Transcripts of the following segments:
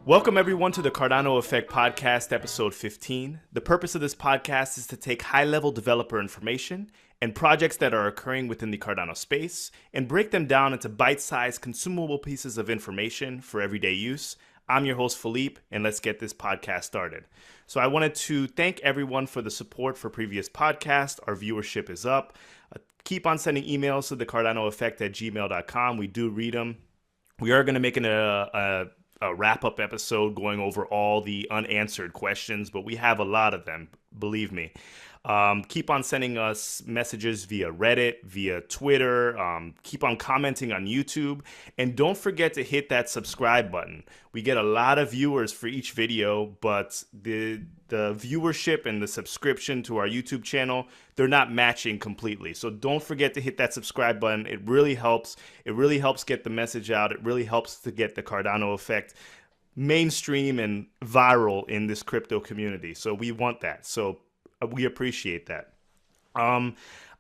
Welcome everyone to the Cardano Effect Podcast, episode 15. The purpose of this podcast is to take high-level developer information and projects that are occurring within the Cardano space and break them down into bite-sized, consumable pieces of information for everyday use. I'm your host, Philippe, and let's get this podcast started. So I wanted to thank everyone for the support for previous podcasts. Our viewership is up. Keep on sending emails to thecardanoeffect@gmail.com. We do read them. We are going to make a wrap-up episode going over all the unanswered questions, but we have a lot of them, believe me. Keep on sending us messages via Reddit, via Twitter. Keep on commenting on YouTube. And don't forget to hit that subscribe button. We get a lot of viewers for each video, but the viewership and the subscription to our YouTube channel, they're not matching completely. So don't forget to hit that subscribe button. It really helps. It really helps get the message out. It really helps to get the Cardano Effect mainstream and viral in this crypto community. So we want that. So we appreciate that.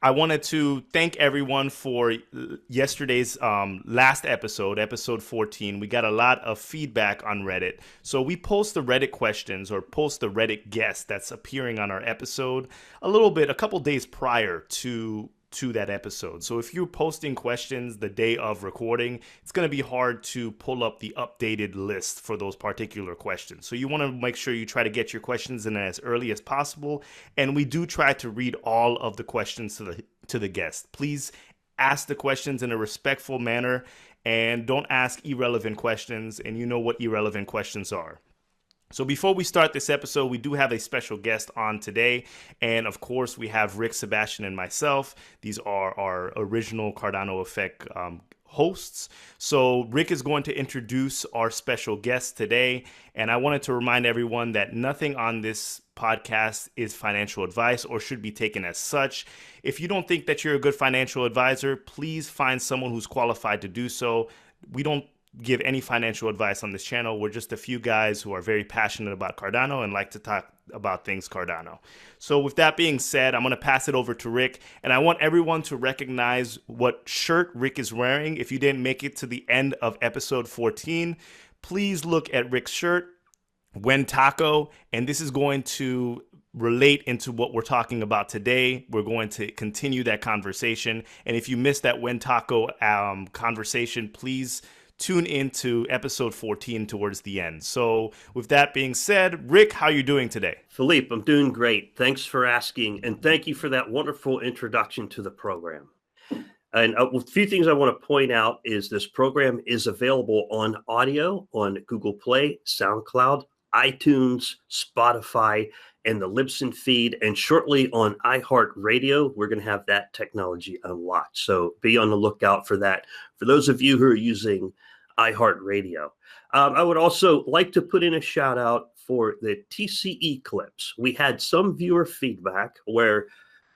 I wanted to thank everyone for yesterday's last episode, episode 14. We got a lot of feedback on Reddit. So we post the Reddit questions or post the Reddit guest that's appearing on our episode a couple days prior to that episode. So if you're posting questions the day of recording, it's going to be hard to pull up the updated list for those particular questions. So you want to make sure you try to get your questions in as early as possible. And we do try to read all of the questions to the guest. Please ask the questions in a respectful manner and don't ask irrelevant questions. And you know what irrelevant questions are. So before we start this episode, we do have a special guest on today. And of course, we have Rick, Sebastian, and myself. These are our original Cardano Effect hosts. So Rick is going to introduce our special guest today. And I wanted to remind everyone that nothing on this podcast is financial advice or should be taken as such. If you don't think that you're a good financial advisor, please find someone who's qualified to do so. We don't give any financial advice on this channel. We're just a few guys who are very passionate about Cardano and like to talk about things Cardano. So with that being said, I'm going to pass it over to Rick, and I want everyone to recognize what shirt Rick is wearing. If you didn't make it to the end of episode 14, please look at Rick's shirt, When Taco, and this is going to relate into what we're talking about today. We're going to continue that conversation, and if you missed that When Taco conversation, please tune into episode 14 towards the end. So with that being said, Rick, how are you doing today? Philippe, I'm doing great. Thanks for asking. And thank you for that wonderful introduction to the program. And a few things I want to point out is this program is available on audio on Google Play, SoundCloud, iTunes, Spotify, and the Libsyn feed. And shortly on iHeartRadio, we're going to have that technology unlocked. So be on the lookout for that. For those of you who are using iHeartRadio. I would also like to put in a shout out for the TCE clips. We had some viewer feedback where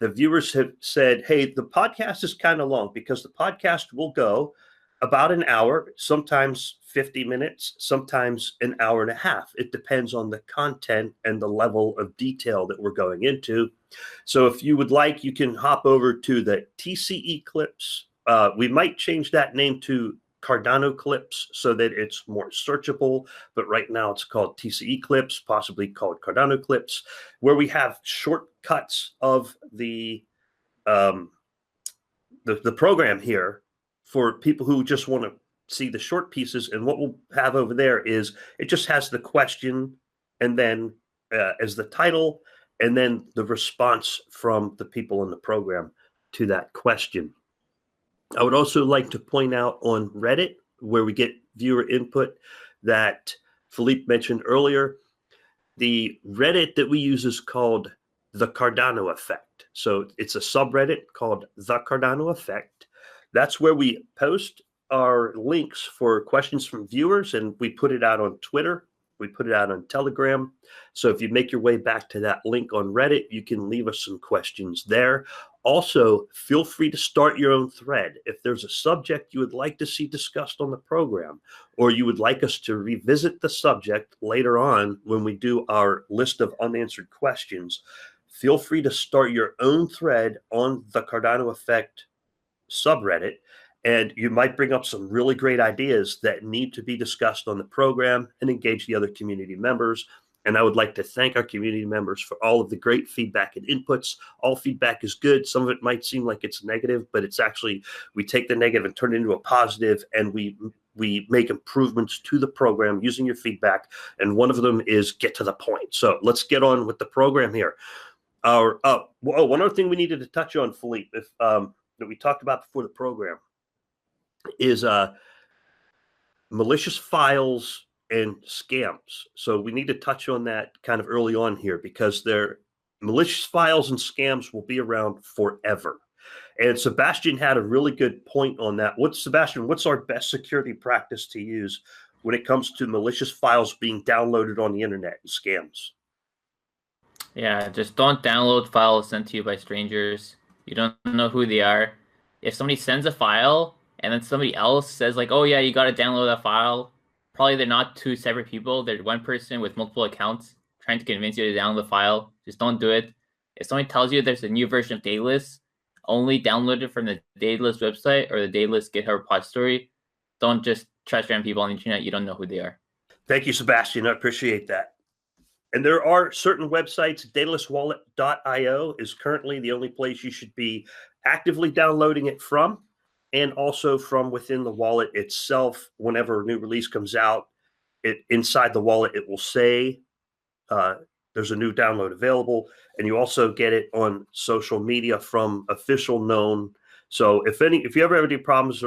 the viewers have said, hey, the podcast is kind of long, because the podcast will go about an hour, sometimes 50 minutes, sometimes an hour and a half. It depends on the content and the level of detail that we're going into. So if you would like, you can hop over to the TCE clips. We might change that name to Cardano clips so that it's more searchable, but right now it's called TCE clips, possibly called Cardano clips, where we have shortcuts of the program here for people who just want to see the short pieces. And what we'll have over there is it just has the question and then as the title and then the response from the people in the program to that question. I would also like to point out on Reddit, where we get viewer input, that Philippe mentioned earlier. The Reddit that we use is called The Cardano Effect. So it's a subreddit called The Cardano Effect. That's where we post our links for questions from viewers, and we put it out on Twitter. We put it out on Telegram. So if you make your way back to that link on Reddit, you can leave us some questions there. Also, feel free to start your own thread. If there's a subject you would like to see discussed on the program, or you would like us to revisit the subject later on when we do our list of unanswered questions, feel free to start your own thread on the Cardano Effect subreddit And you might bring up some really great ideas that need to be discussed on the program and engage the other community members. And I would like to thank our community members for all of the great feedback and inputs. All feedback is good. Some of it might seem like it's negative, but it's actually, we take the negative and turn it into a positive, and we make improvements to the program using your feedback. And one of them is get to the point. So let's get on with the program here. One other thing we needed to touch on, Philippe, that we talked about before the program, is malicious files and scams. So we need to touch on that kind of early on here, because malicious files and scams will be around forever. And Sebastian had a really good point on that. Sebastian, what's our best security practice to use when it comes to malicious files being downloaded on the internet and scams? Yeah, just don't download files sent to you by strangers. You don't know who they are. If somebody sends a file and then somebody else says like, oh yeah, you got to download that file, probably they're not two separate people. They're one person with multiple accounts trying to convince you to download the file. Just don't do it. If somebody tells you there's a new version of Daedalus, only download it from the Daedalus website or the Daedalus GitHub repository. Don't just trust random people on the internet. You don't know who they are. Thank you, Sebastian. I appreciate that. And there are certain websites. DaedalusWallet.io is currently the only place you should be actively downloading it from, and also from within the wallet itself. Whenever a new release comes out, inside the wallet, it will say there's a new download available, and you also get it on social media from official known. So if you ever have any problems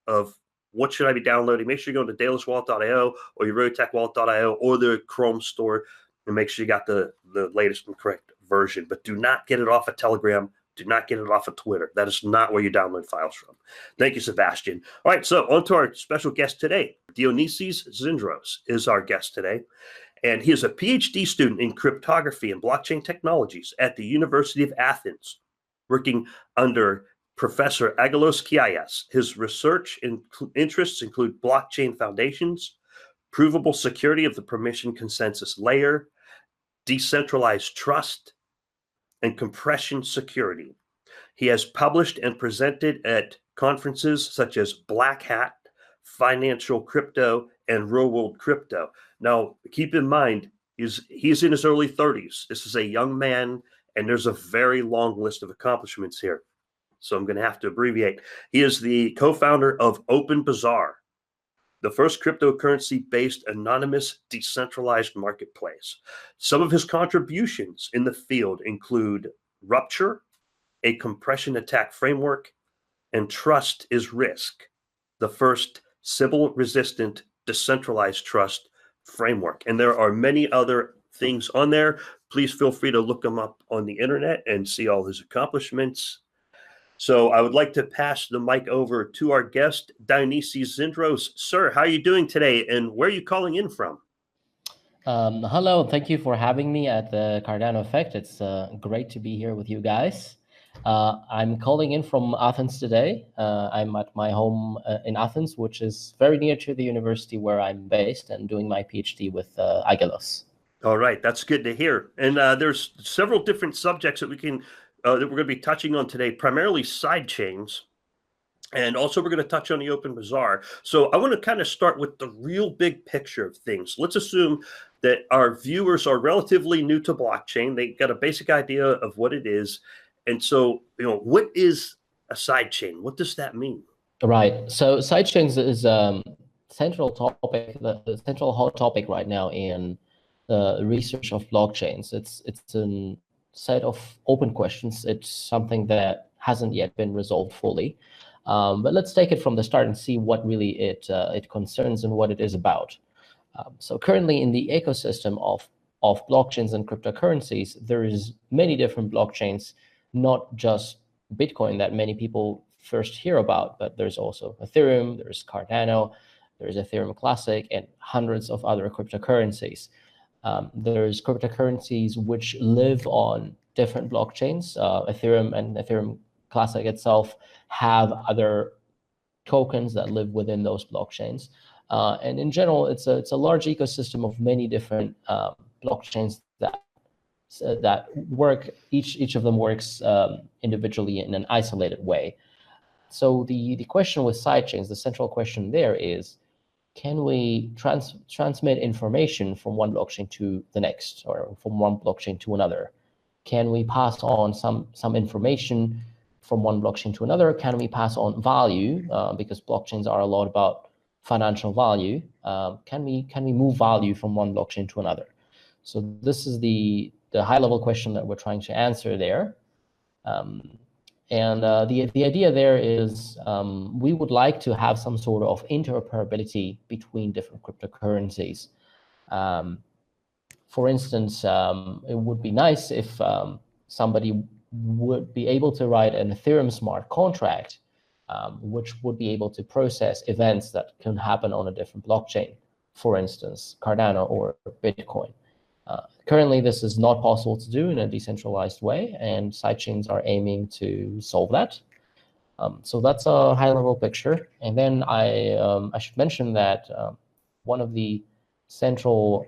of what should I be downloading, make sure you go to DaedalusWallet.io or your RoadTechWallet.io or the Chrome store, and make sure you got the latest and correct version. But do not get it off of Telegram. Do not get it off of Twitter. That is not where you download files from. Thank you, Sebastian. All right, so on to our special guest today. Dionysis Zindros is our guest today, and he is a PhD student in cryptography and blockchain technologies at the University of Athens, working under Professor Aggelos Kiaias. His research interests include blockchain foundations, provable security of the permission consensus layer, decentralized trust, and compression security. He has published and presented at conferences such as Black Hat, Financial Crypto, and Real World Crypto. Now, keep in mind, he's in his early 30s. This is a young man, and there's a very long list of accomplishments here. So I'm going to have to abbreviate. He is the co-founder of Open Bazaar, the first cryptocurrency-based anonymous decentralized marketplace. Some of his contributions in the field include Rupture, a compression attack framework, and Trust is Risk, the first Sybil-resistant decentralized trust framework. And there are many other things on there. Please feel free to look him up on the internet and see all his accomplishments. So I would like to pass the mic over to our guest, Dionysis Zindros. Sir, how are you doing today, and where are you calling in from? Hello, thank you for having me at the Cardano Effect. It's great to be here with you guys. I'm calling in from Athens today. I'm at my home in Athens, which is very near to the university where I'm based and doing my PhD with Aggelos. All right, that's good to hear. And there's several different subjects that we're going to be touching on today, primarily sidechains, and also we're going to touch on the Open Bazaar. So I want to kind of start with the real big picture of things. Let's assume that our viewers are relatively new to blockchain. They got a basic idea of what it is. And so, what is a sidechain? What does that mean? Right. So sidechains is central topic, the central hot topic right now in the research of blockchains. It's a set of open questions. It's something that hasn't yet been resolved fully. But let's take it from the start and see what really it concerns and what it is about. So currently in the ecosystem of blockchains and cryptocurrencies, there is many different blockchains, not just Bitcoin that many people first hear about, but there's also Ethereum, there's Cardano, there's Ethereum Classic, and hundreds of other cryptocurrencies. There's cryptocurrencies which live on different blockchains. Ethereum and Ethereum Classic itself have other tokens that live within those blockchains. And in general, it's a large ecosystem of many different blockchains that work. Each of them works individually in an isolated way. So the question with sidechains, the central question there is, can we transmit information from one blockchain to the next, or from one blockchain to another? Can we pass on some information from one blockchain to another? Can we pass on value? Because blockchains are a lot about financial value. Can we move value from one blockchain to another? So this is the high-level question that we're trying to answer there. The idea there is we would like to have some sort of interoperability between different cryptocurrencies. For instance, it would be nice if somebody would be able to write an Ethereum smart contract, which would be able to process events that can happen on a different blockchain, for instance, Cardano or Bitcoin. Currently, this is not possible to do in a decentralized way, and sidechains are aiming to solve that. So that's a high-level picture. And then I should mention that one of the central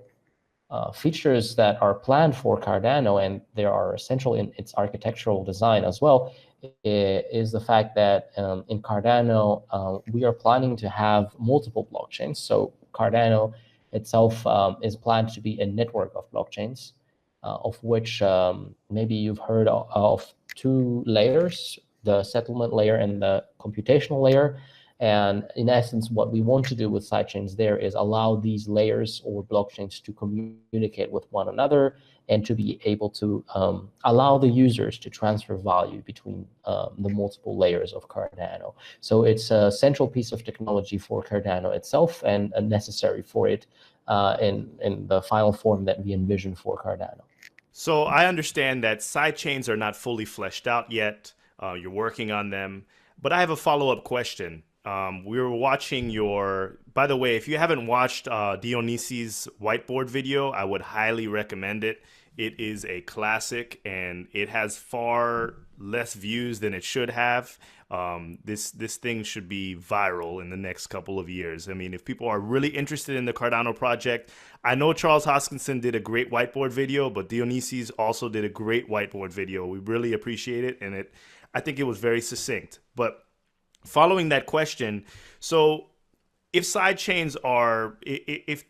features that are planned for Cardano, and they are essential in its architectural design as well, is the fact that in Cardano, we are planning to have multiple blockchains. So Cardano itself is planned to be a network of blockchains, of which maybe you've heard of two layers, the settlement layer and the computational layer. And in essence, what we want to do with sidechains there is allow these layers or blockchains to communicate with one another and to be able to allow the users to transfer value between the multiple layers of Cardano. So it's a central piece of technology for Cardano itself, and necessary for it in the final form that we envision for Cardano. So I understand that sidechains are not fully fleshed out yet. You're working on them. But I have a follow-up question. We were watching by the way, if you haven't watched Dionysis' Whiteboard video, I would highly recommend it. It is a classic, and it has far less views than it should have. This thing should be viral in the next couple of years. I mean, if people are really interested in the Cardano project, I know Charles Hoskinson did a great whiteboard video, but Dionysis also did a great whiteboard video. We really appreciate it, and I think it was very succinct. But following that question, so if the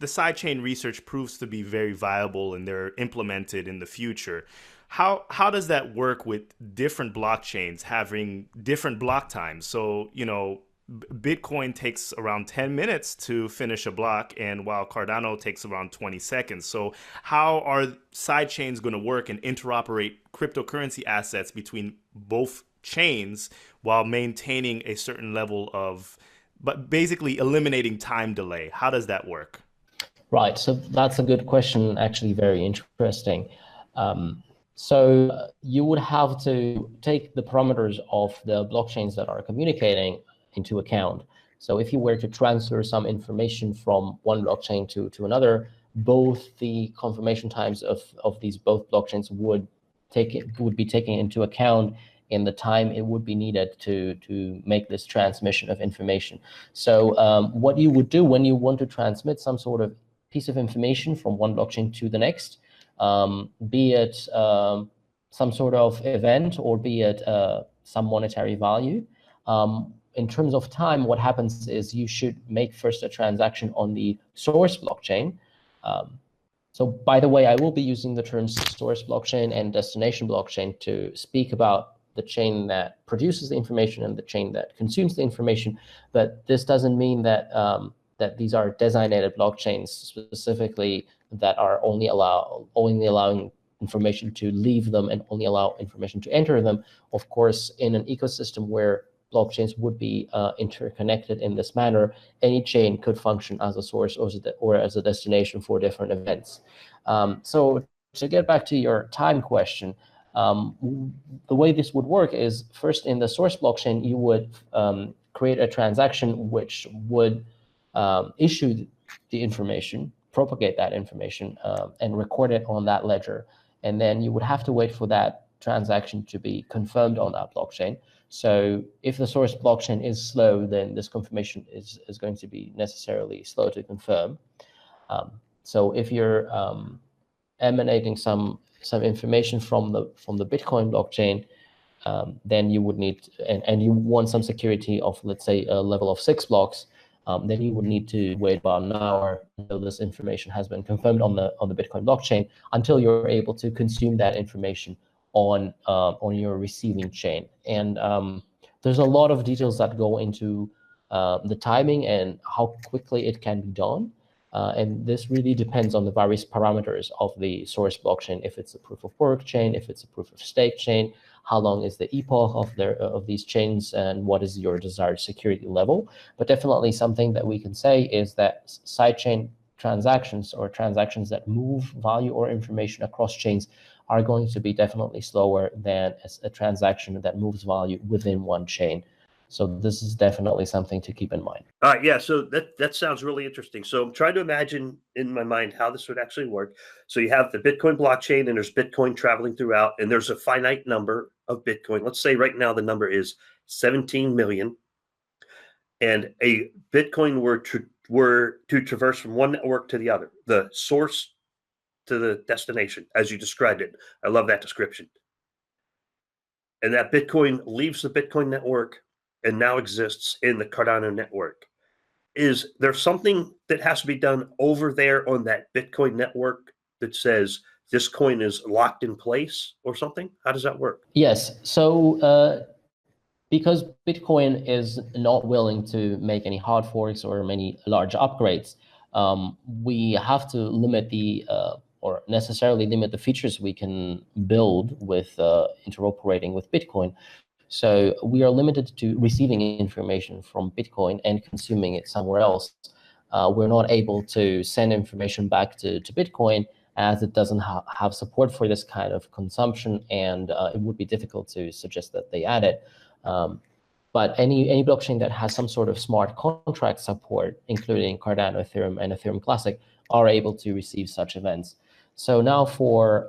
sidechain research proves to be very viable and they're implemented in the future, how does that work with different blockchains having different block times? So, Bitcoin takes around 10 minutes to finish a block, and while Cardano takes around 20 seconds. So how are sidechains going to work and interoperate cryptocurrency assets between both chains while maintaining a certain level but basically eliminating time delay? How does that work? Right, so that's a good question, actually very interesting. So you would have to take the parameters of the blockchains that are communicating into account. So if you were to transfer some information from one blockchain to another, both the confirmation times of these both blockchains would be taken into account in the time it would be needed to make this transmission of information. So what you would do when you want to transmit some sort of piece of information from one blockchain to the next, be it some sort of event or be it some monetary value, in terms of time, what happens is you should make first a transaction on the source blockchain. So by the way, I will be using the terms source blockchain and destination blockchain to speak about the chain that produces the information and the chain that consumes the information. But this doesn't mean that that these are designated blockchains specifically that are only allowing information to leave them and only allow information to enter them. Of course, in an ecosystem where blockchains would be interconnected in this manner, any chain could function as a source or as a destination for different events. So to get back to your time question, the way this would work is first in the source blockchain, you would create a transaction which would issue the information, propagate that information, and record it on that ledger. And then you would have to wait for that transaction to be confirmed on that blockchain. So if the source blockchain is slow, then this confirmation is going to be necessarily slow to confirm. So if you're emanating some information from the Bitcoin blockchain, then you would need, and you want some security of, let's say, a level of 6 blocks, then you would need to wait about an hour until this information has been confirmed on the Bitcoin blockchain, until you're able to consume that information on your receiving chain. And there's a lot of details that go into the timing and how quickly it can be done. And this really depends on the various parameters of the source blockchain. If it's a proof of work chain, if it's a proof of stake chain, how long is the epoch of these chains, and what is your desired security level. But definitely something that we can say is that sidechain transactions, or transactions that move value or information across chains, are going to be definitely slower than a transaction that moves value within one chain. So this is definitely something to keep in mind. Yeah, so that sounds really interesting. So I'm trying to imagine in my mind how this would actually work. So you have the Bitcoin blockchain, and there's Bitcoin traveling throughout, and there's a finite number of Bitcoin. Let's say right now the number is 17 million, and a Bitcoin were to traverse from one network to the other, the source to the destination, as you described it. I love that description. And that Bitcoin leaves the Bitcoin network and now exists in the Cardano network. Is there something that has to be done over there on that Bitcoin network that says this coin is locked in place or something? How does that work? Yes. So because Bitcoin is not willing to make any hard forks or many large upgrades, we have to limit or necessarily limit the features we can build with interoperating with Bitcoin. So we are limited to receiving information from Bitcoin and consuming it somewhere else. We're not able to send information back to Bitcoin, as it doesn't have support for this kind of consumption, and it would be difficult to suggest that they add it. But any blockchain that has some sort of smart contract support, including Cardano, Ethereum, and Ethereum Classic, are able to receive such events. So now for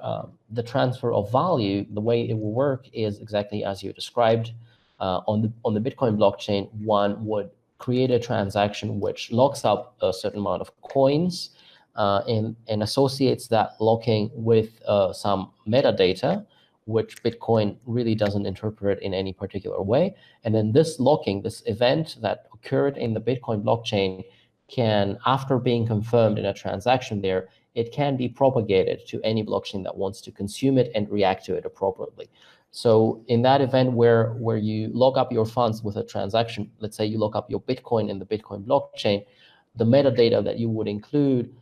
the transfer of value, the way it will work is exactly as you described. On the Bitcoin blockchain, one would create a transaction which locks up a certain amount of coins and associates that locking with some metadata, which Bitcoin really doesn't interpret in any particular way. And then this locking, this event that occurred in the Bitcoin blockchain, can, after being confirmed in a transaction there, it can be propagated to any blockchain that wants to consume it and react to it appropriately. So in that event where you lock up your funds with a transaction, let's say you lock up your Bitcoin in the Bitcoin blockchain, the metadata that you would include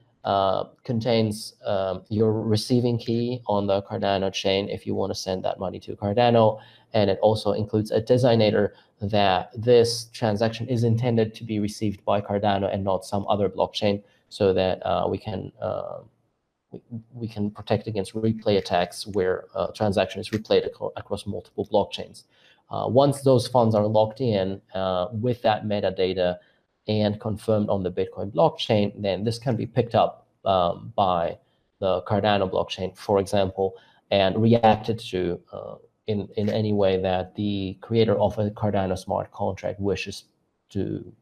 contains your receiving key on the Cardano chain if you want to send that money to Cardano. And it also includes a designator that this transaction is intended to be received by Cardano and not some other blockchain, so that we can protect against replay attacks where a transaction is replayed across multiple blockchains. Once those funds are locked in with that metadata and confirmed on the Bitcoin blockchain, then this can be picked up by the Cardano blockchain, for example, and reacted to in any way that the creator of a Cardano smart contract wishes to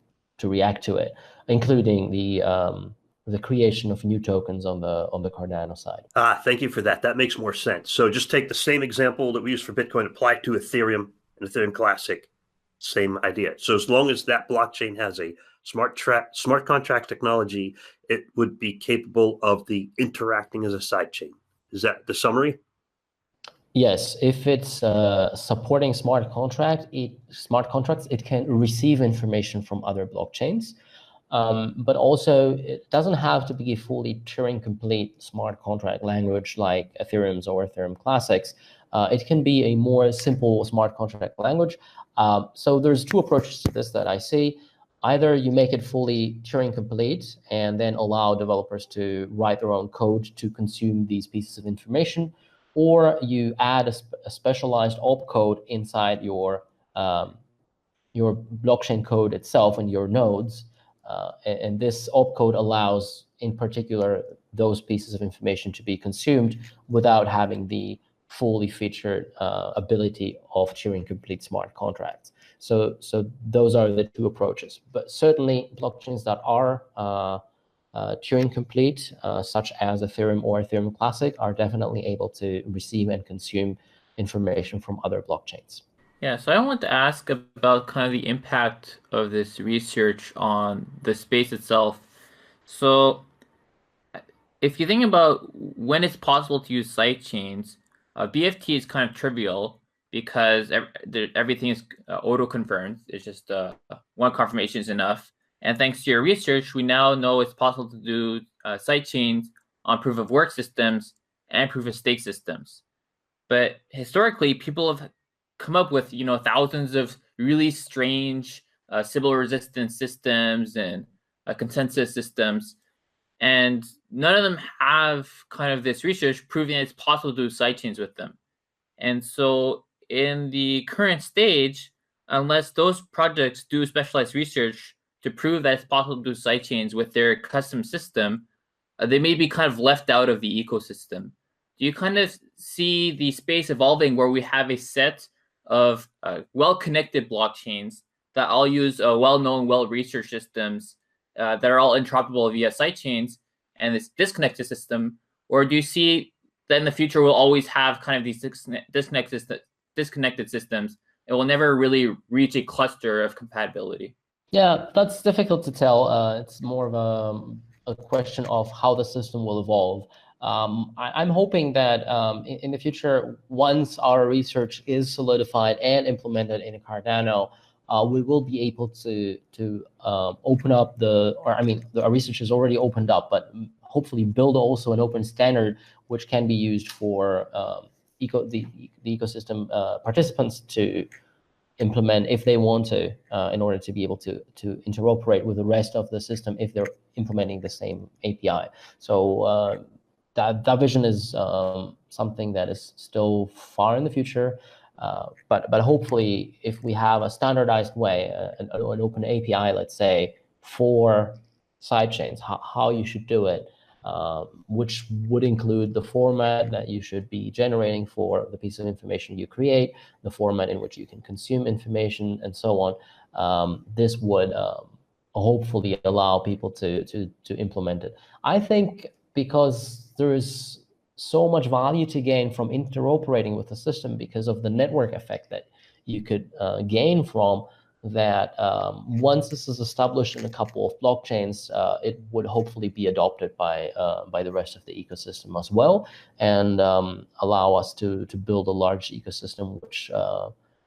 react to it, including the creation of new tokens on the Cardano side. Thank you for that. That makes more sense. So just take the same example that we use for Bitcoin, apply it to Ethereum and Ethereum Classic, same idea. So as long as that blockchain has a smart contract technology, it would be capable of the interacting as a sidechain. Is that the summary? Yes, if it's supporting smart contracts, it can receive information from other blockchains. But also, it doesn't have to be a fully Turing-complete smart contract language like Ethereum's or Ethereum Classics. It can be a more simple smart contract language. So there's two approaches to this that I see. Either you make it fully Turing-complete and then allow developers to write their own code to consume these pieces of information, or you add a specialized opcode inside your blockchain code itself and your nodes. And this opcode allows, in particular, those pieces of information to be consumed without having the fully featured ability of Turing-complete smart contracts. So those are the two approaches. But certainly, blockchains that are Turing-complete, such as Ethereum or Ethereum Classic, are definitely able to receive and consume information from other blockchains. Yeah, so I want to ask about kind of the impact of this research on the space itself. So if you think about when it's possible to use sidechains, BFT is kind of trivial because everything is auto-confirmed. It's just one confirmation is enough. And thanks to your research, we now know it's possible to do sidechains on proof-of-work systems and proof-of-stake systems. But historically, people have come up with thousands of really strange Sybil resistance systems and consensus systems, and none of them have kind of this research proving that it's possible to do sidechains with them. And so in the current stage, unless those projects do specialized research to prove that it's possible to do sidechains with their custom system, they may be kind of left out of the ecosystem. Do you kind of see the space evolving where we have a set of well-connected blockchains that all use well-known, well-researched systems that are all interoperable via sidechains and this disconnected system? Or do you see that in the future we'll always have kind of these disconnected systems and we'll never really reach a cluster of compatibility? Yeah, that's difficult to tell. It's more of a question of how the system will evolve. I'm hoping that in the future, once our research is solidified and implemented in Cardano, we will be able to open up our research is already opened up, but hopefully build also an open standard which can be used for the ecosystem participants to implement if they want to, in order to be able to interoperate with the rest of the system if they're implementing the same API. So that vision is something that is still far in the future, but hopefully if we have a standardized way, an open API, let's say, for sidechains, how you should do it, which would include the format that you should be generating for the piece of information you create, the format in which you can consume information, and so on. This would hopefully allow people to implement it. I think because there is so much value to gain from interoperating with the system because of the network effect that you could gain from that. Once this is established in a couple of blockchains, it would hopefully be adopted by the rest of the ecosystem as well, and allow us to build a large ecosystem which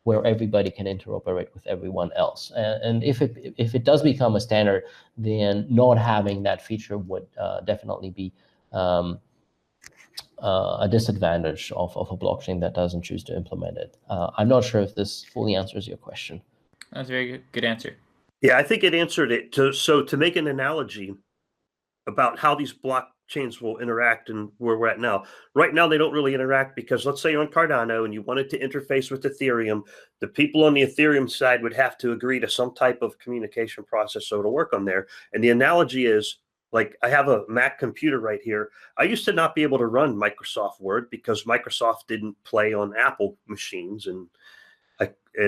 where everybody can interoperate with everyone else. And if it does become a standard, then not having that feature would definitely be a disadvantage of a blockchain that doesn't choose to implement it. I'm not sure if this fully answers your question. That's a very good answer. Yeah, I think it answered it. So to make an analogy about how these blockchains will interact and where we're at now. Right now, they don't really interact because let's say you're on Cardano and you wanted to interface with Ethereum, the people on the Ethereum side would have to agree to some type of communication process so it'll work on there. And the analogy is, like, I have a Mac computer right here. I used to not be able to run Microsoft Word because Microsoft didn't play on Apple machines, and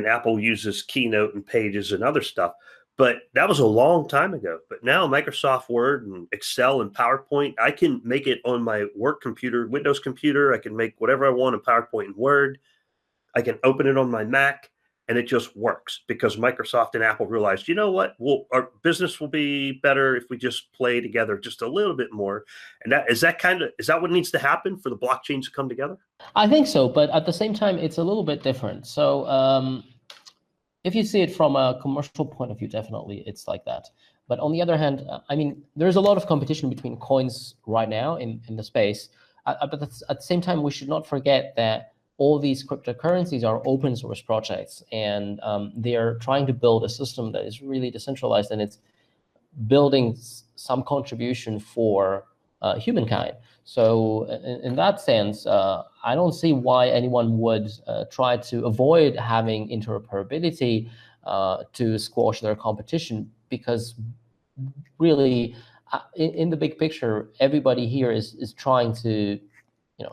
Apple uses Keynote and Pages and other stuff. But that was a long time ago. But now Microsoft Word and Excel and PowerPoint, I can make it on my work computer, Windows computer. I can make whatever I want in PowerPoint and Word. I can open it on my Mac, and it just works because Microsoft and Apple realized, you know what, our business will be better if we just play together just a little bit more. And is that what needs to happen for the blockchains to come together? I think so, but at the same time, it's a little bit different. So if you see it from a commercial point of view, definitely it's like that. But on the other hand, I mean, there's a lot of competition between coins right now in the space. But at the same time, we should not forget that all these cryptocurrencies are open source projects, and they are trying to build a system that is really decentralized, and it's building some contribution for humankind. So in that sense, I don't see why anyone would try to avoid having interoperability to squash their competition, because really, in the big picture, everybody here is trying to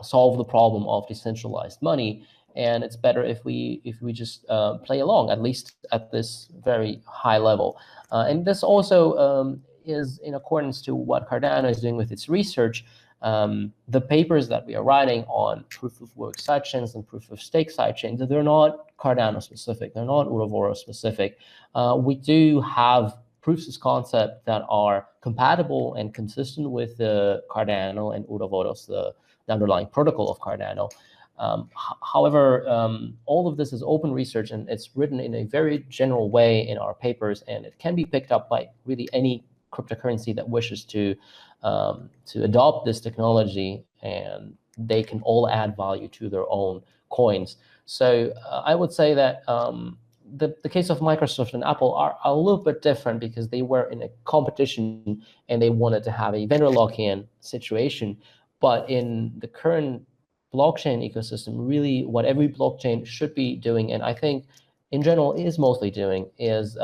solve the problem of decentralized money, and it's better if we just play along, at least at this very high level. And this also is in accordance to what Cardano is doing with its research. The papers that we are writing on proof of work sidechains and proof of stake sidechains, they're not Cardano specific, they're not Ouroboros specific. We do have proofs of concept that are compatible and consistent with the Cardano and Ouroboros, the underlying protocol of Cardano. However, all of this is open research, and it's written in a very general way in our papers, and it can be picked up by really any cryptocurrency that wishes to adopt this technology, and they can all add value to their own coins. So I would say that the case of Microsoft and Apple are a little bit different because they were in a competition and they wanted to have a vendor lock-in situation. But in the current blockchain ecosystem, really what every blockchain should be doing, and I think in general is mostly doing, is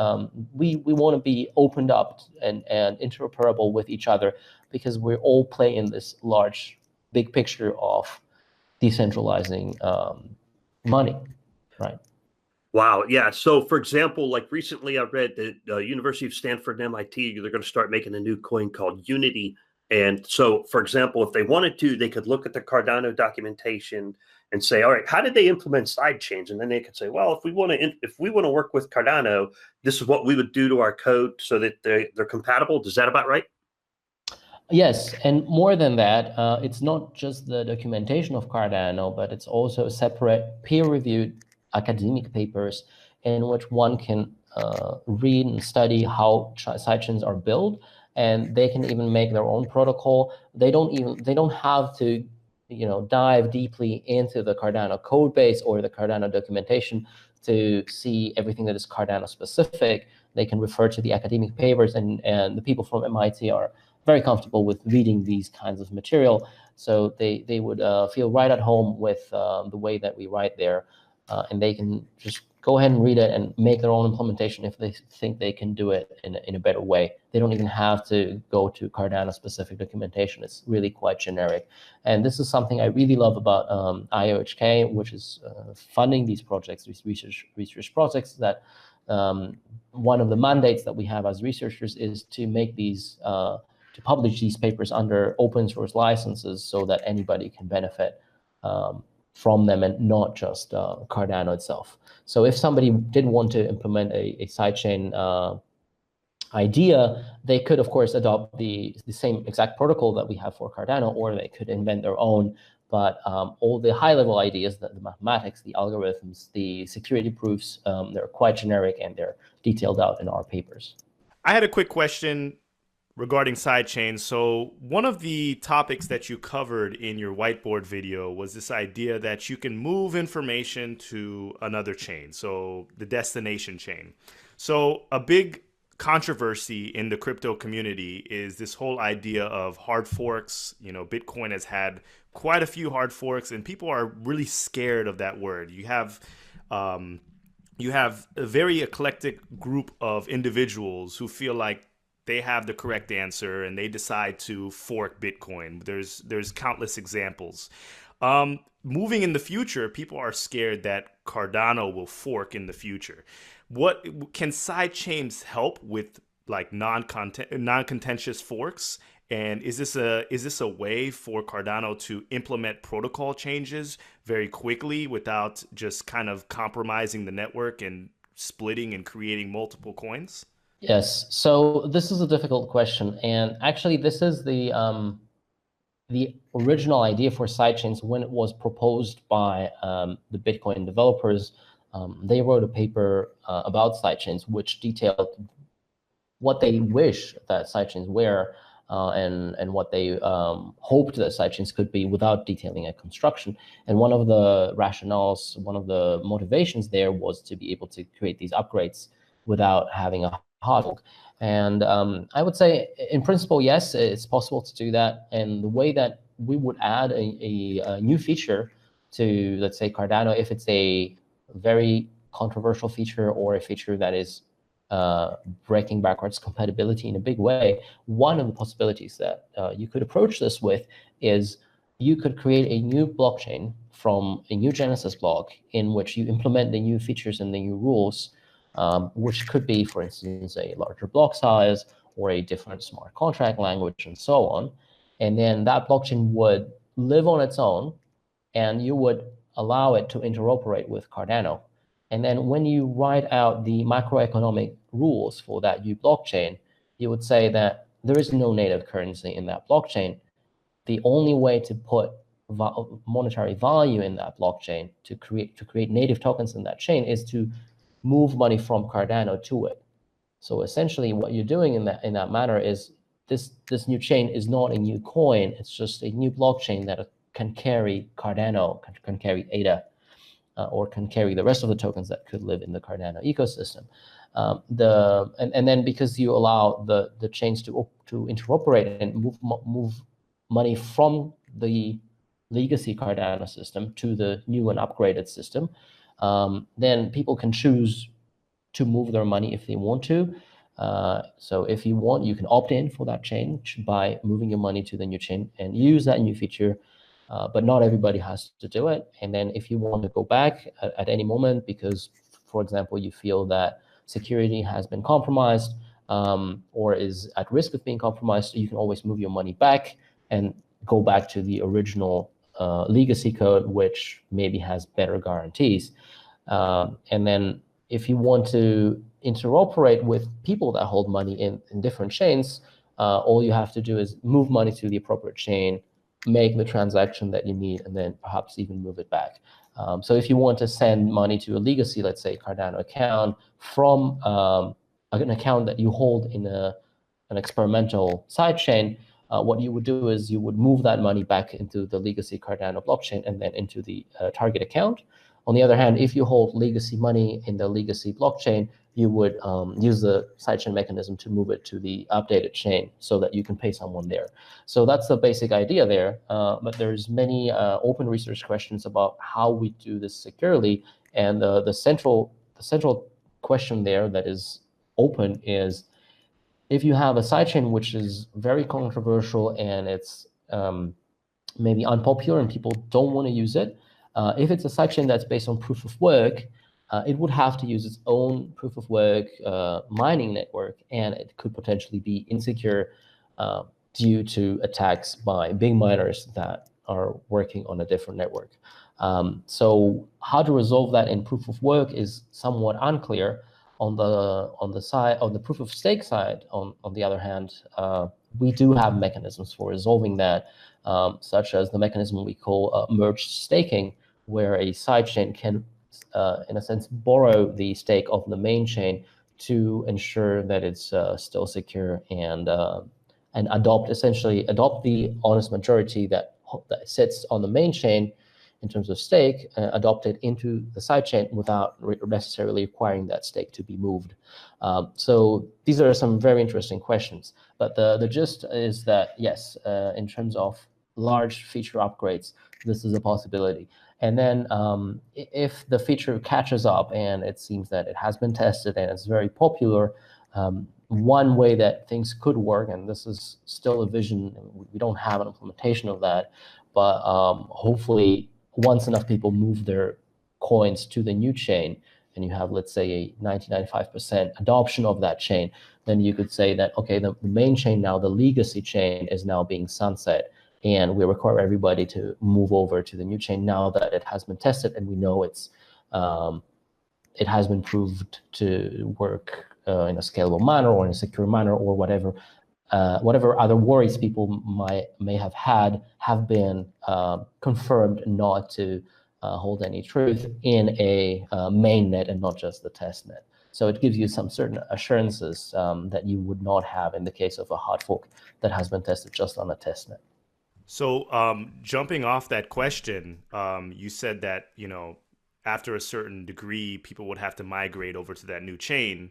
we want to be opened up and interoperable with each other, because we all play in this large, big picture of decentralizing money, right? Wow. Yeah. So, for example, like recently I read that University of Stanford and MIT, they're going to start making a new coin called Unity. And so, for example, if they wanted to, they could look at the Cardano documentation and say, all right, how did they implement sidechains? And then they could say, well, if we want to work with Cardano, this is what we would do to our code so that they're compatible. Is that about right? Yes, and more than that, it's not just the documentation of Cardano, but it's also separate peer-reviewed academic papers in which one can read and study how sidechains are built, and they can even make their own protocol. They don't have to, dive deeply into the Cardano code base or the Cardano documentation to see everything that is Cardano specific. They can refer to the academic papers, and the people from MIT are very comfortable with reading these kinds of material, so they would feel right at home with the way that we write there, and they can just go ahead and read it and make their own implementation if they think they can do it in a better way. They don't even have to go to Cardano-specific documentation. It's really quite generic. And this is something I really love about IOHK, which is funding these projects, these research projects, that one of the mandates that we have as researchers is to make these, to publish these papers under open source licenses so that anybody can benefit from them, and not just Cardano itself. So if somebody did want to implement a sidechain idea, they could, of course, adopt the same exact protocol that we have for Cardano, or they could invent their own. But all the high-level ideas, the mathematics, the algorithms, the security proofs, they're quite generic and they're detailed out in our papers. I had a quick question regarding sidechains. So one of the topics that you covered in your whiteboard video was this idea that you can move information to another chain, so the destination chain. So a big controversy in the crypto community is this whole idea of hard forks. Bitcoin has had quite a few hard forks, and people are really scared of that word. You have a very eclectic group of individuals who feel like they have the correct answer and they decide to fork Bitcoin. There's countless examples. Moving in the future, people are scared that Cardano will fork in the future. What can sidechains help with, like non-contentious forks? And is this a way for Cardano to implement protocol changes very quickly without just kind of compromising the network and splitting and creating multiple coins? Yes, so this is a difficult question, and actually this is the original idea for sidechains when it was proposed by the Bitcoin developers. They wrote a paper about sidechains which detailed what they wish that sidechains were and what they hoped that sidechains could be without detailing a construction. And one of the rationales, one of the motivations there was to be able to create these upgrades without having a hard fork. And I would say, in principle, yes, it's possible to do that. And the way that we would add a new feature to, let's say, Cardano, if it's a very controversial feature or a feature that is breaking backwards compatibility in a big way, one of the possibilities that you could approach this with is you could create a new blockchain from a new Genesis block in which you implement the new features and the new rules, which could be, for instance, a larger block size or a different smart contract language and so on. and then that blockchain would live on its own, and you would allow it to interoperate with Cardano. And then when you write out the macroeconomic rules for that new blockchain, you would say that there is no native currency in that blockchain. The only way to put monetary value in that blockchain to create native tokens in that chain is to move money from Cardano to it. So essentially, what you're doing in that manner is this new chain is not a new coin; it's just a new blockchain that can carry Cardano, can carry ADA, or can carry the rest of the tokens that could live in the Cardano ecosystem. And then because you allow the chains to interoperate and move money from the legacy Cardano system to the new and upgraded system, then people can choose to move their money if they want to. So if you want, you can opt in for that change by moving your money to the new chain and use that new feature. But not everybody has to do it. And then if you want to go back at any moment because, for example, you feel that security has been compromised or is at risk of being compromised, you can always move your money back and go back to the original legacy code, which maybe has better guarantees. And then if you want to interoperate with people that hold money in different chains, all you have to do is move money to the appropriate chain, make the transaction that you need, and then perhaps even move it back. So if you want to send money to a legacy, let's say Cardano account, from an account that you hold in an experimental sidechain, what you would do is you would move that money back into the legacy Cardano blockchain and then into the target account. On the other hand, if you hold legacy money in the legacy blockchain, you would use the sidechain mechanism to move it to the updated chain so that you can pay someone there. So that's the basic idea there. But there's many open research questions about how we do this securely. And the central question there that is open is, if you have a sidechain which is very controversial and it's maybe unpopular and people don't want to use it, if it's a sidechain that's based on proof of work, it would have to use its own proof of work mining network, and it could potentially be insecure due to attacks by big miners that are working on a different network. So how to resolve that in proof of work is somewhat unclear. On the proof of stake side, on the other hand, we do have mechanisms for resolving that, such as the mechanism we call merged staking, where a sidechain can, in a sense, borrow the stake of the main chain to ensure that it's still secure and adopt the honest majority that sits on the main chain in terms of stake, adopt it into the sidechain without necessarily requiring that stake to be moved. So these are some very interesting questions. But the gist is that, yes, in terms of large feature upgrades, this is a possibility. And then if the feature catches up and it seems that it has been tested and it's very popular, one way that things could work, and this is still a vision, we don't have an implementation of that, but hopefully once enough people move their coins to the new chain and you have, let's say, a 95% adoption of that chain, then you could say that, okay, the main chain now, the legacy chain, is now being sunset, and we require everybody to move over to the new chain now that it has been tested and we know it has been proved to work in a scalable manner or in a secure manner, or whatever other worries people may have had have been confirmed not to hold any truth in a mainnet and not just the testnet. So it gives you some certain assurances that you would not have in the case of a hard fork that has been tested just on a testnet. So jumping off that question, you said that, after a certain degree, people would have to migrate over to that new chain.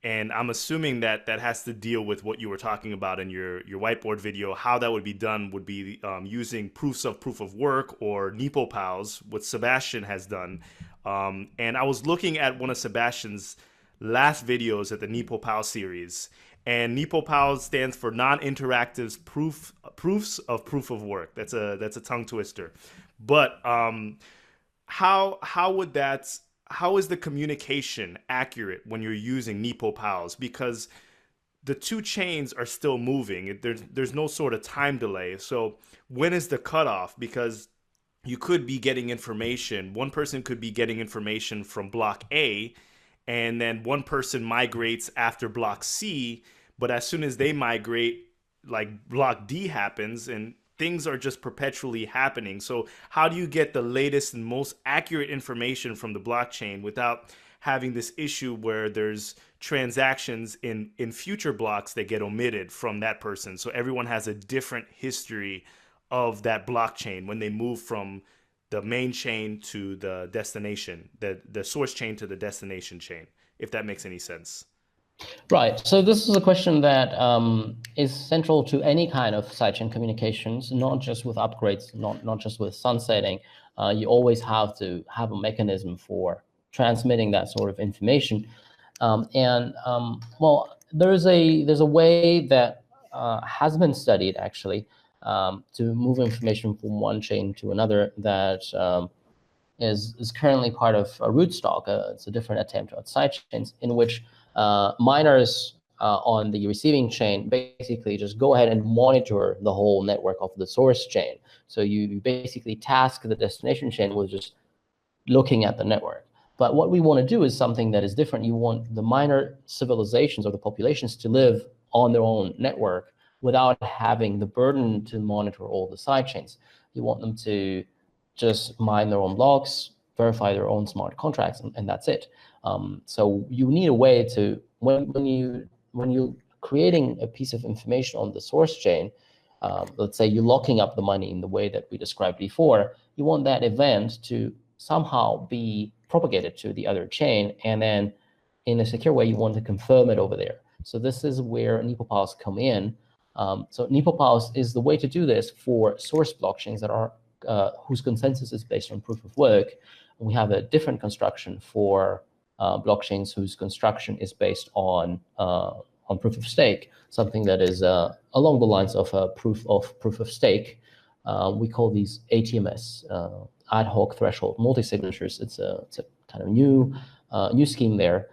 And I'm assuming that that has to deal with what you were talking about in your whiteboard video. How that would be done would be using proofs of proof of work, or NepoPals, what Sebastian has done. And I was looking at one of Sebastian's last videos at the NepoPal series. And NepoPal stands for non-interactive proofs of proof of work. That's a tongue twister. But how is the communication accurate when you're using NepoPals? Because the two chains are still moving. There's no sort of time delay. So when is the cutoff? Because you could be getting information. One person could be getting information from block A, and then one person migrates after block C, but as soon as they migrate, like block D happens, and things are just perpetually happening. So how do you get the latest and most accurate information from the blockchain without having this issue where there's transactions in future blocks that get omitted from that person? So everyone has a different history of that blockchain when they move from the main chain to the destination, the source chain to the destination chain, if that makes any sense. Right. So this is a question that is central to any kind of sidechain communications, not just with upgrades, not just with sunsetting. You always have to have a mechanism for transmitting that sort of information. Well, there's a way that has been studied actually to move information from one chain to another that is currently part of Rootstock. It's a different attempt at sidechains in which miners on the receiving chain basically just go ahead and monitor the whole network of the source chain. So you basically task the destination chain with just looking at the network. But what we want to do is something that is different. You want the miner civilizations or the populations to live on their own network without having the burden to monitor all the sidechains. You want them to just mine their own blocks, verify their own smart contracts, and that's it. So you need a way to, when you're creating a piece of information on the source chain, let's say you're locking up the money in the way that we described before, you want that event to somehow be propagated to the other chain, and then in a secure way, you want to confirm it over there. So this is where NepoPows come in. So NepoPows is the way to do this for source blockchains that are whose consensus is based on proof of work. We have a different construction for blockchains whose construction is based on proof of stake, something that is along the lines of proof of stake. We call these ATMS, ad hoc threshold multi-signatures. It's a kind of new scheme there.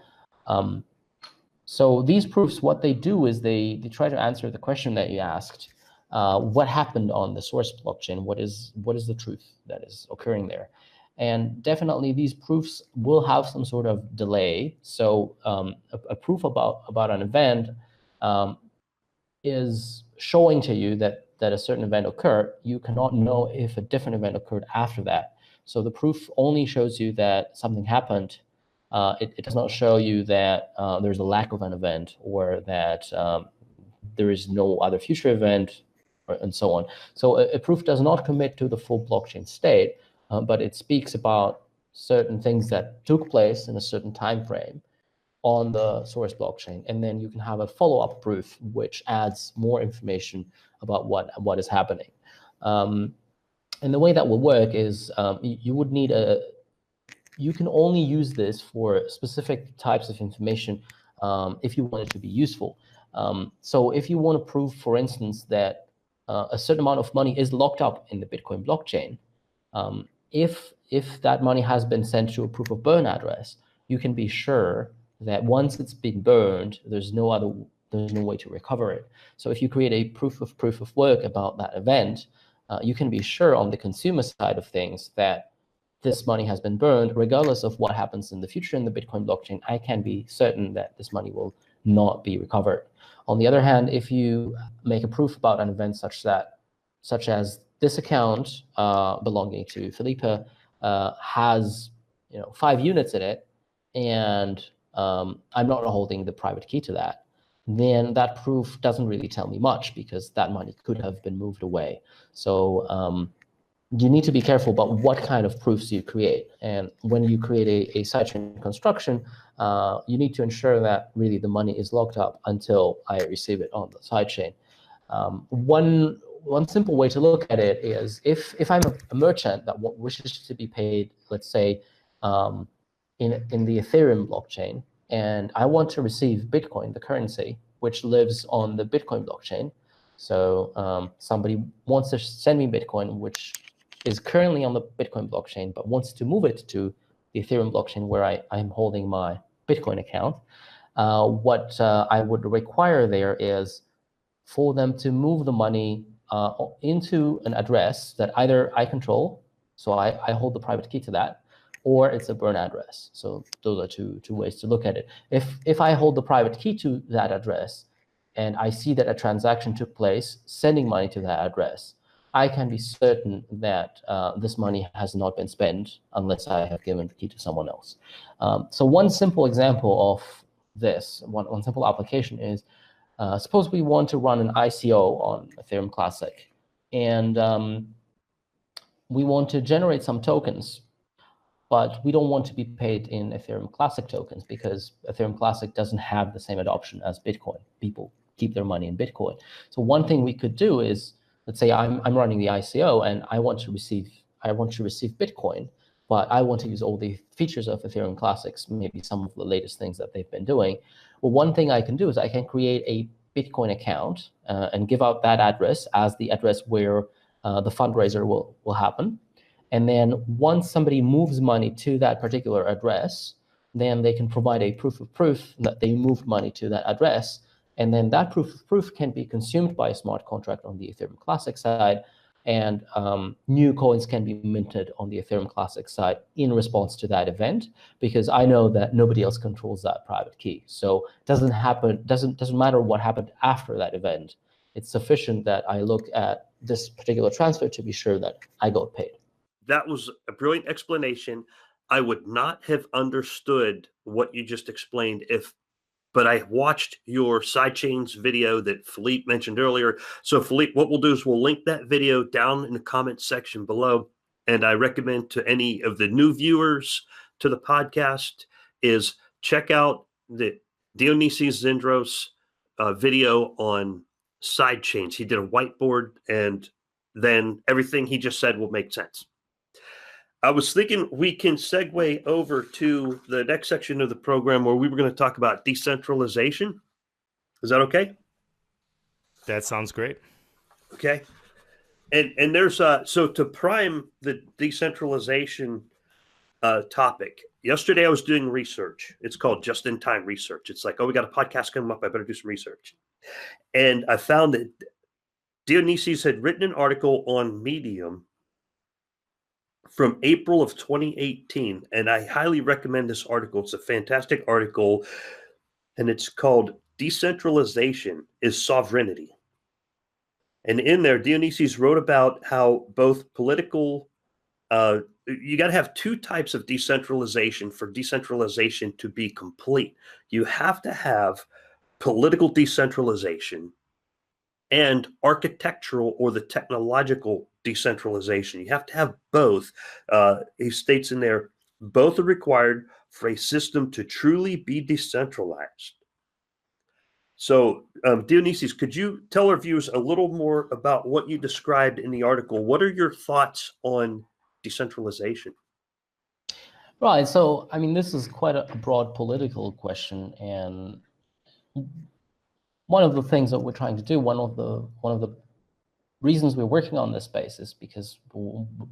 So these proofs, what they do is they try to answer the question that you asked. What happened on the source blockchain? What is the truth that is occurring there? And definitely these proofs will have some sort of delay. So a proof about an event is showing to you that a certain event occurred. You cannot know if a different event occurred after that. So the proof only shows you that something happened. It does not show you that there's a lack of an event or that there is no other future event, and so on. So a proof does not commit to the full blockchain state, but it speaks about certain things that took place in a certain time frame on the source blockchain, and then you can have a follow-up proof which adds more information about what is happening. And the way that will work is you would need you can only use this for specific types of information if you want it to be useful. So if you want to prove, for instance, that a certain amount of money is locked up in the Bitcoin blockchain, if that money has been sent to a proof of burn address, you can be sure that once it's been burned, there's no way to recover it. So if you create a proof of work about that event, you can be sure on the consumer side of things that this money has been burned, regardless of what happens in the future in the Bitcoin blockchain. I can be certain that this money will not be recovered. On the other hand, if you make a proof about an event such as this account belonging to Felipe has 5 units in it, and I'm not holding the private key to that, then that proof doesn't really tell me much because that money could have been moved away. So you need to be careful about what kind of proofs you create. And when you create a sidechain construction, you need to ensure that really the money is locked up until I receive it on the sidechain. One simple way to look at it is if I'm a merchant that wishes to be paid, let's say, in the Ethereum blockchain, and I want to receive Bitcoin, the currency, which lives on the Bitcoin blockchain. So somebody wants to send me Bitcoin, which is currently on the Bitcoin blockchain, but wants to move it to the Ethereum blockchain where I'm holding my Bitcoin account. What I would require there is for them to move the money into an address that either I control, so I hold the private key to that, or it's a burn address. So those are two ways to look at it. If I hold the private key to that address and I see that a transaction took place sending money to that address, I can be certain that this money has not been spent unless I have given the key to someone else. So one simple example of this, one simple application is, suppose we want to run an ICO on Ethereum Classic, and we want to generate some tokens, but we don't want to be paid in Ethereum Classic tokens because Ethereum Classic doesn't have the same adoption as Bitcoin. People keep their money in Bitcoin. So one thing we could do is, let's say I'm running the ICO and I want to receive Bitcoin, but I want to use all the features of Ethereum Classics, maybe some of the latest things that they've been doing. Well, one thing I can do is I can create a Bitcoin account and give out that address as the address where the fundraiser will happen. And then once somebody moves money to that particular address, then they can provide a proof of proof that they moved money to that address. And then that proof of proof can be consumed by a smart contract on the Ethereum Classic side, and new coins can be minted on the Ethereum Classic side in response to that event, because I know that nobody else controls that private key. So it doesn't matter what happened after that event. It's sufficient that I look at this particular transfer to be sure that I got paid. That was a brilliant explanation. I would not have understood what you just explained but I watched your Sidechains video that Philippe mentioned earlier. So Philippe, what we'll do is we'll link that video down in the comments section below. And I recommend to any of the new viewers to the podcast is check out the Dionysis Zindros video on Sidechains. He did a whiteboard, and then everything he just said will make sense. I was thinking we can segue over to the next section of the program where we were going to talk about decentralization. Is that okay? That sounds great. Okay. And there's so to prime the decentralization topic, yesterday I was doing research. It's called just-in-time research. It's like, oh, we got a podcast coming up, I better do some research. And I found that Dionysis had written an article on Medium from April of 2018, and I highly recommend this article. It's a fantastic article, and it's called Decentralization is Sovereignty. And in there, Dionysis wrote about how both political, you got to have two types of decentralization for decentralization to be complete. You have to have political decentralization and architectural or the technological decentralization. You have to have both. He states in there, both are required for a system to truly be decentralized. So, Dionysis, could you tell our viewers a little more about what you described in the article? What are your thoughts on decentralization? Right. So, I mean, this is quite a broad political question, and one of the things that we're trying to do, one of the reasons we're working on this space is because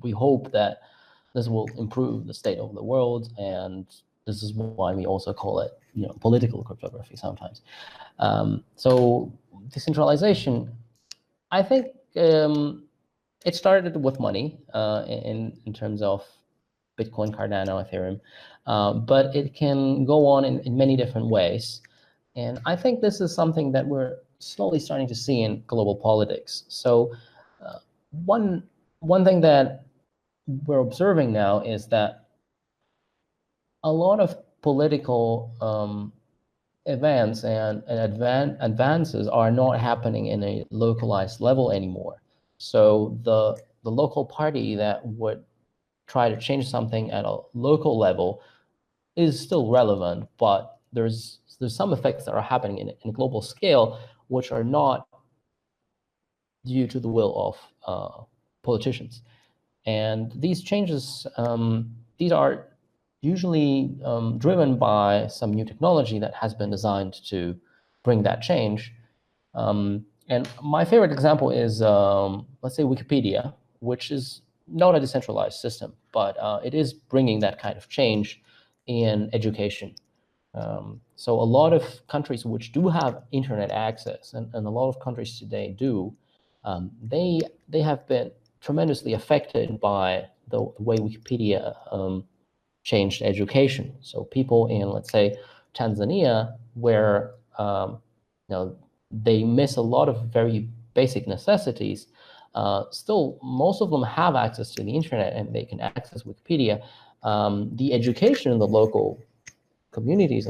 we hope that this will improve the state of the world, and this is why we also call it, political cryptography sometimes. So decentralization, I think it started with money in terms of Bitcoin, Cardano, Ethereum, but it can go on in many different ways. And I think this is something that we're slowly starting to see in global politics. So one thing that we're observing now is that a lot of political events and advances are not happening in a localized level anymore. So the local party that would try to change something at a local level is still relevant, but there's some effects that are happening in a global scale which are not due to the will of politicians. And these changes, these are usually driven by some new technology that has been designed to bring that change. And my favorite example is, let's say, Wikipedia, which is not a decentralized system, but it is bringing that kind of change in education. So a lot of countries which do have internet access, and a lot of countries today do, they have been tremendously affected by the way Wikipedia changed education. So people in, let's say, Tanzania, where they miss a lot of very basic necessities, still most of them have access to the internet and they can access Wikipedia. The education in the local communities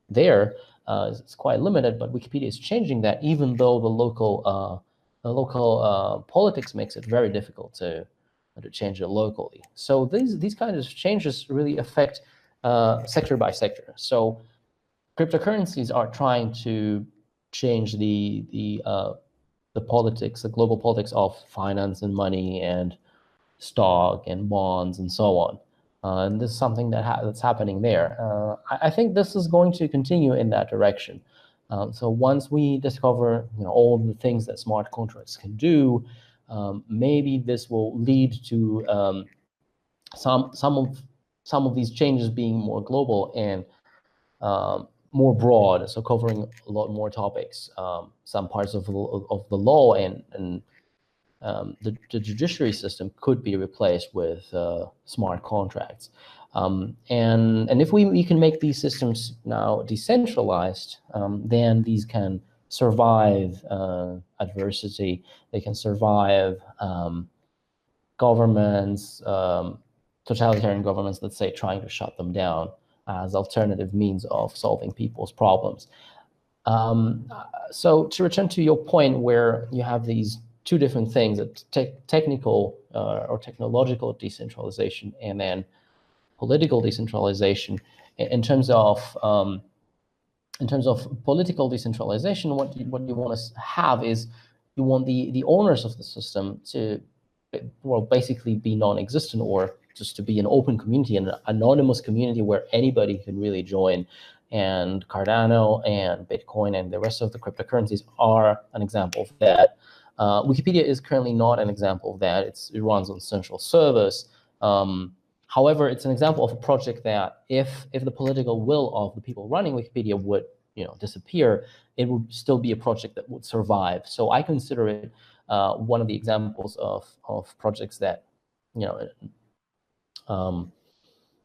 there is quite limited, but Wikipedia is changing that, even though the local politics makes it very difficult to change it locally. So these kinds of changes really affect sector by sector. So cryptocurrencies are trying to change the politics, the global politics of finance and money and stock and bonds and so on. And this is something that's happening there. I think this is going to continue in that direction. So once we discover all the things that smart contracts can do, maybe this will lead to some of these changes being more global and more broad, so covering a lot more topics. Some parts of the law and the judiciary system could be replaced with smart contracts. And if we can make these systems now decentralized, then these can survive adversity. They can survive governments, totalitarian governments, let's say, trying to shut them down as alternative means of solving people's problems. So to return to your point, where you have these two different things, technical or technological decentralization and then political decentralization. In terms of political decentralization, what you want to have is you want the owners of the system to, well, basically be non-existent, or just to be an open community, an anonymous community where anybody can really join. And Cardano and Bitcoin and the rest of the cryptocurrencies are an example of that. Wikipedia is currently not an example of that. It runs on central servers. However, it's an example of a project that if the political will of the people running Wikipedia would disappear, it would still be a project that would survive. So I consider it one of the examples of projects that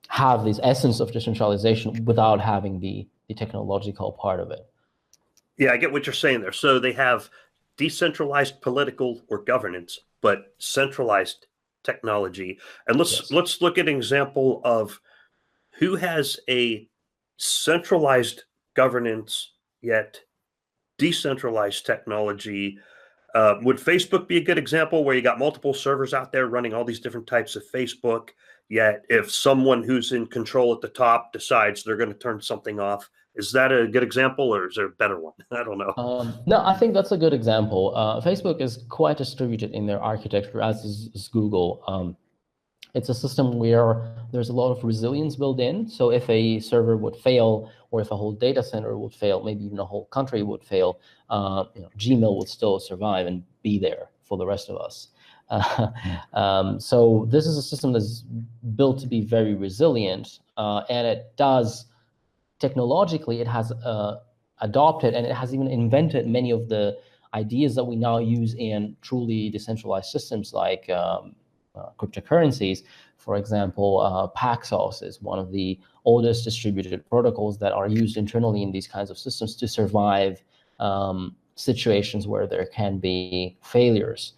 have this essence of decentralization without having the technological part of it. Yeah, I get what you're saying there. So they have decentralized political or governance, but centralized technology. And let's look at an example of who has a centralized governance yet decentralized technology. Would Facebook be a good example, where you got multiple servers out there running all these different types of Facebook, yet if someone who's in control at the top decides they're going to turn something off? Is that a good example, or is there a better one? I don't know. No, I think that's a good example. Facebook is quite distributed in their architecture, as is Google. It's a system where there's a lot of resilience built in. So if a server would fail, or if a whole data center would fail, maybe even a whole country would fail, Gmail would still survive and be there for the rest of us. So this is a system that's built to be very resilient, and it does, technologically, it has adopted, and it has even invented many of the ideas that we now use in truly decentralized systems like cryptocurrencies. For example, Paxos is one of the oldest distributed protocols that are used internally in these kinds of systems to survive situations where there can be failures.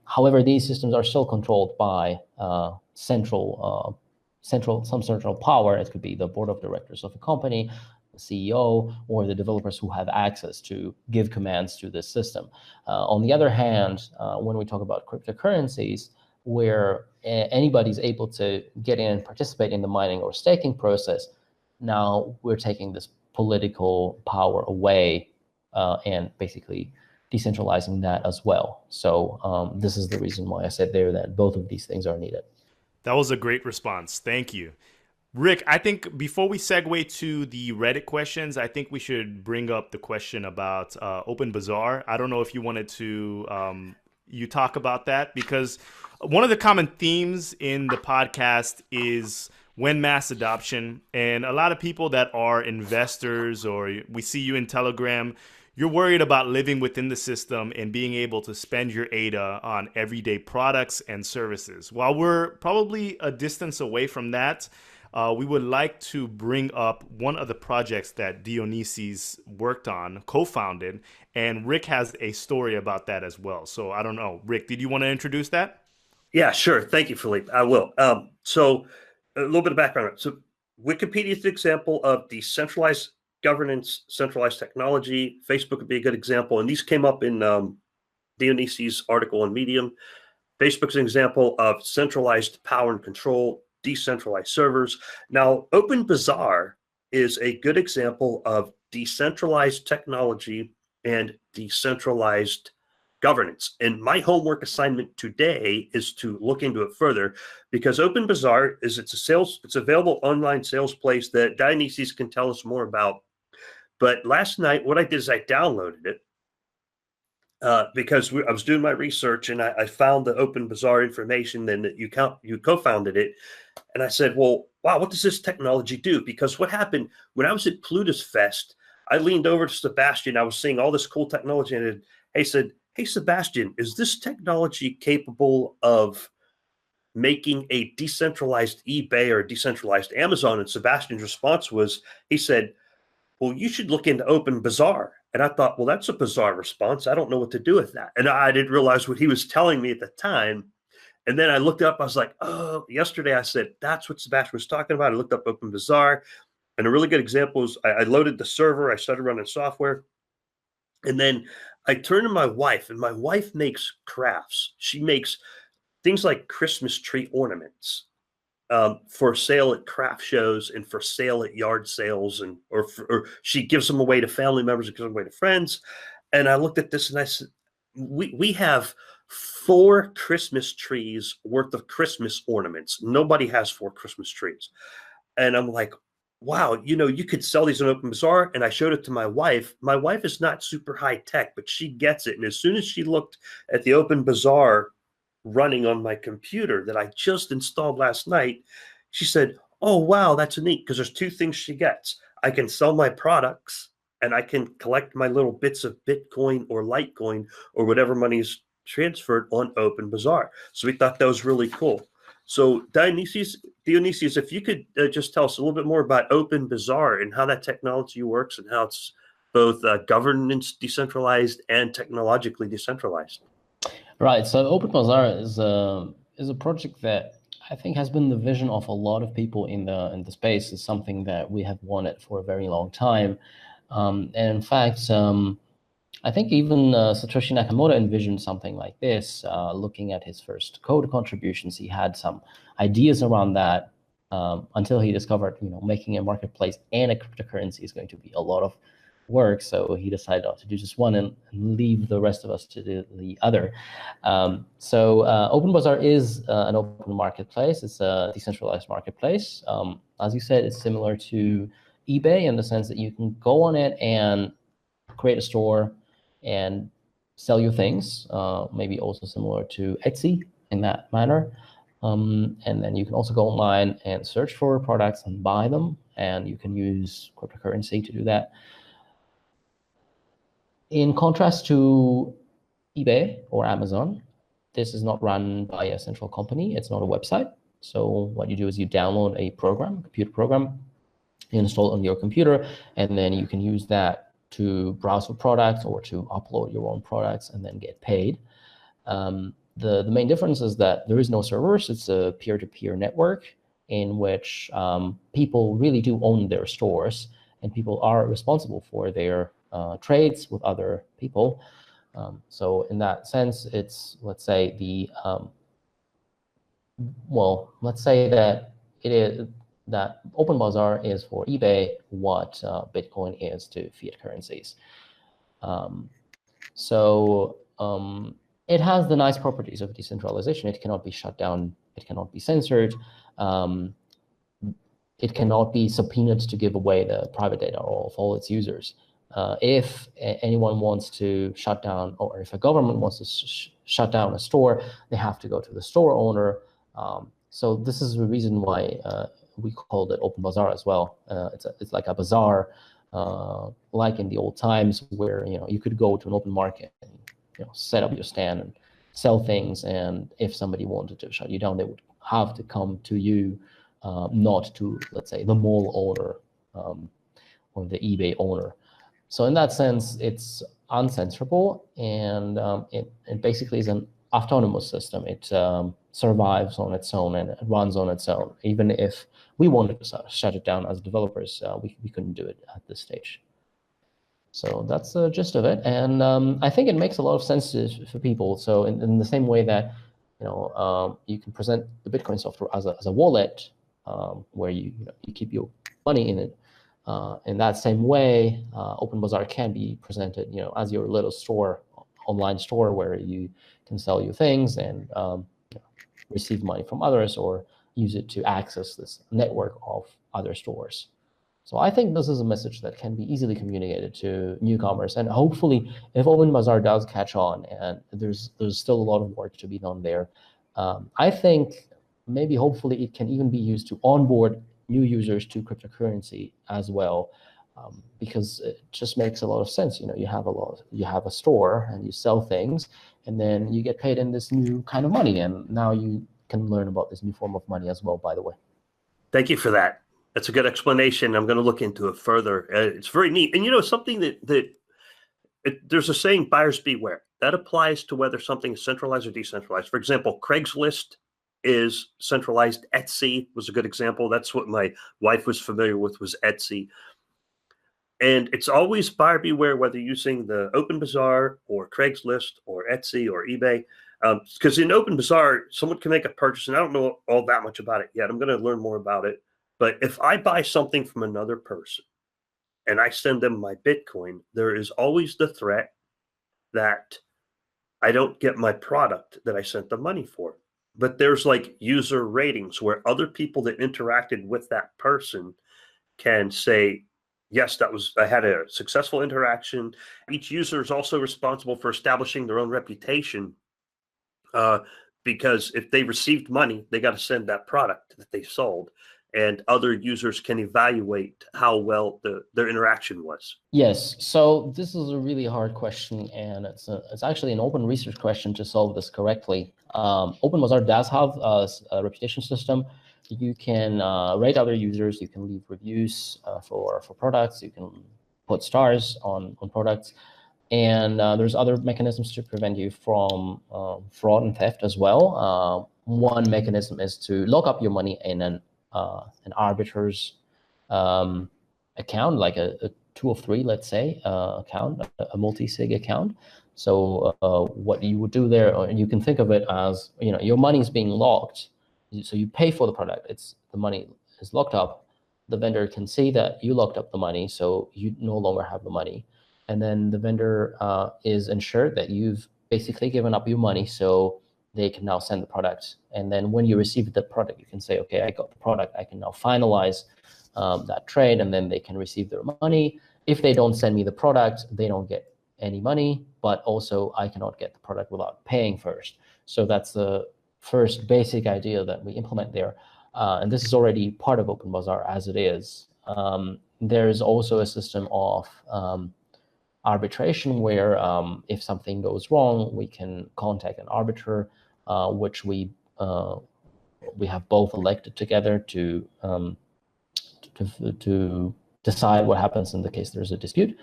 However, these systems are still controlled by some central power. It could be the board of directors of a company, the CEO, or the developers who have access to give commands to this system. On the other hand, when we talk about cryptocurrencies, where anybody's able to get in and participate in the mining or staking process, now we're taking this political power away and basically decentralizing that as well. So this is the reason why I said there that both of these things are needed. That was a great response. Thank you. Rick, I think before we segue to the Reddit questions, I think we should bring up the question about Open Bazaar. I don't know if you wanted to you talk about that, because one of the common themes in the podcast is when mass adoption, and a lot of people that are investors, or we see you in Telegram, you're worried about living within the system and being able to spend your ADA on everyday products and services. While we're probably a distance away from that, we would like to bring up one of the projects that Dionysis worked on, co-founded, and Rick has a story about that as well. So I don't know, Rick, did you want to introduce that? Yeah, sure. Thank you, Philippe. I will. So a little bit of background. So Wikipedia is an example of decentralized governance, centralized technology. Facebook would be a good example. And these came up in Dionysis' article on Medium. Facebook's an example of centralized power and control, decentralized servers. Now, OpenBazaar is a good example of decentralized technology and decentralized governance. And my homework assignment today is to look into it further, because OpenBazaar is it's available online sales place that Dionysis can tell us more about. But last night, what I did is I downloaded it because I was doing my research, and I found the OpenBazaar information. Then that you co-founded it, and I said, well, wow, what does this technology do? Because what happened when I was at Plutus Fest, I leaned over to Sebastian. I was seeing all this cool technology, and he said, hey, Sebastian, is this technology capable of making a decentralized eBay or decentralized Amazon? And Sebastian's response was, he said, well, you should look into OpenBazaar. And I thought, well, that's a bizarre response. I don't know what to do with that. And I didn't realize what he was telling me at the time. And then I looked up, I was like, oh, yesterday I said, that's what Sebastian was talking about. I looked up OpenBazaar. And a really good example is I loaded the server. I started running software. And then I turned to my wife, and my wife makes crafts. She makes things like Christmas tree ornaments for sale at craft shows and for sale at yard sales, and or she gives them away to family members and gives them away to friends. And I looked at this and I said, we have 4 Christmas trees worth of Christmas ornaments. Nobody has 4 Christmas trees. And I'm like, wow, you could sell these on OpenBazaar. And I showed it to my wife. My wife is not super high tech, but she gets it. And as soon as she looked at the OpenBazaar running on my computer that I just installed last night, she said, oh, wow, that's neat. Because there's 2 things she gets. I can sell my products, and I can collect my little bits of Bitcoin or Litecoin or whatever money's transferred on OpenBazaar. So we thought that was really cool. So Dionysis, if you could just tell us a little bit more about OpenBazaar and how that technology works and how it's both governance decentralized and technologically decentralized. Right. So OpenBazaar is a project that I think has been the vision of a lot of people in the space. Is something that we have wanted for a very long time, and in fact, I think even Satoshi Nakamoto envisioned something like this. Looking at his first code contributions, he had some ideas around that until he discovered, making a marketplace and a cryptocurrency is going to be a lot of work. So he decided to do just one and leave the rest of us to do the other. So OpenBazaar is an open marketplace. It's a decentralized marketplace. As you said, it's similar to eBay in the sense that you can go on it and create a store and sell your things, maybe also similar to Etsy in that manner. And then you can also go online and search for products and buy them, and you can use cryptocurrency to do that. In contrast to eBay or Amazon, this is not run by a central company. It's not a website. So what you do is you download a program, a computer program, you install it on your computer, and then you can use that to browse for products or to upload your own products and then get paid. The main difference is that there is no servers. It's a peer-to-peer network in which people really do own their stores, and people are responsible for their trades with other people. So in that sense, it's, let's say, let's say that it is that OpenBazaar is for eBay what Bitcoin is to fiat currencies. It has the nice properties of decentralization. It cannot be shut down. It cannot be censored. It cannot be subpoenaed to give away the private data of all its users. If anyone wants to shut down, or if a government wants to shut down a store, they have to go to the store owner. So this is the reason why we called it open bazaar as well. It's like a bazaar, like in the old times, where you could go to an open market and set up your stand and sell things, and if somebody wanted to shut you down, they would have to come to you, not to, let's say, the mall owner or the eBay owner. So in that sense, it's uncensorable, and it basically is an autonomous system. It survives on its own and it runs on its own. Even if we wanted to shut it down as developers, we couldn't do it at this stage. So that's the gist of it, and I think it makes a lot of sense for people. So in the same way that you can present the Bitcoin software as a wallet, where you keep your money in it. In that same way, Open Bazaar can be presented, as your little store, online store, where you can sell your things and receive money from others, or use it to access this network of other stores. So I think this is a message that can be easily communicated to newcomers, and hopefully, if Open Bazaar does catch on, and there's still a lot of work to be done there, I think maybe hopefully it can even be used to onboard new users to cryptocurrency as well, because it just makes a lot of sense. You have a store and you sell things, and then you get paid in this new kind of money, and now you can learn about this new form of money as well, by the way. Thank you for that. That's a good explanation. I'm going to look into it further. It's very neat. And something there's a saying, buyers beware. That applies to whether something is centralized or decentralized. For example, Craigslist is centralized. Etsy was a good example. That's what my wife was familiar with, was Etsy. And it's always buyer beware, whether using the Open Bazaar or Craigslist or Etsy or eBay. Because in Open Bazaar, someone can make a purchase, and I don't know all that much about it yet. I'm going to learn more about it. But if I buy something from another person and I send them my Bitcoin, there is always the threat that I don't get my product that I sent the money for. But there's like user ratings where other people that interacted with that person can say, yes, I had a successful interaction. Each user is also responsible for establishing their own reputation, because if they received money, they got to send that product that they sold. And other users can evaluate how well their interaction was. Yes, so this is a really hard question, and it's actually an open research question to solve this correctly. Open Bazaar does have a reputation system. You can rate other users, you can leave reviews for products, you can put stars on products, and there's other mechanisms to prevent you from fraud and theft as well. One mechanism is to lock up your money in an arbitrator's account, like a 203, let's say, account, a multi-sig account. So what you would do there, or you can think of it as, your money is being locked. So you pay for the product, the money is locked up. The vendor can see that you locked up the money, so you no longer have the money. And then the vendor is ensured that you've basically given up your money, so they can now send the product. And then when you receive the product, you can say, okay, I got the product. I can now finalize that trade, and then they can receive their money. If they don't send me the product, they don't get any money, but also I cannot get the product without paying first. So that's the first basic idea that we implement there. And this is already part of Open Bazaar as it is. There's also a system of arbitration where if something goes wrong, we can contact an arbiter, which we have both elected together to decide what happens in the case there's a dispute.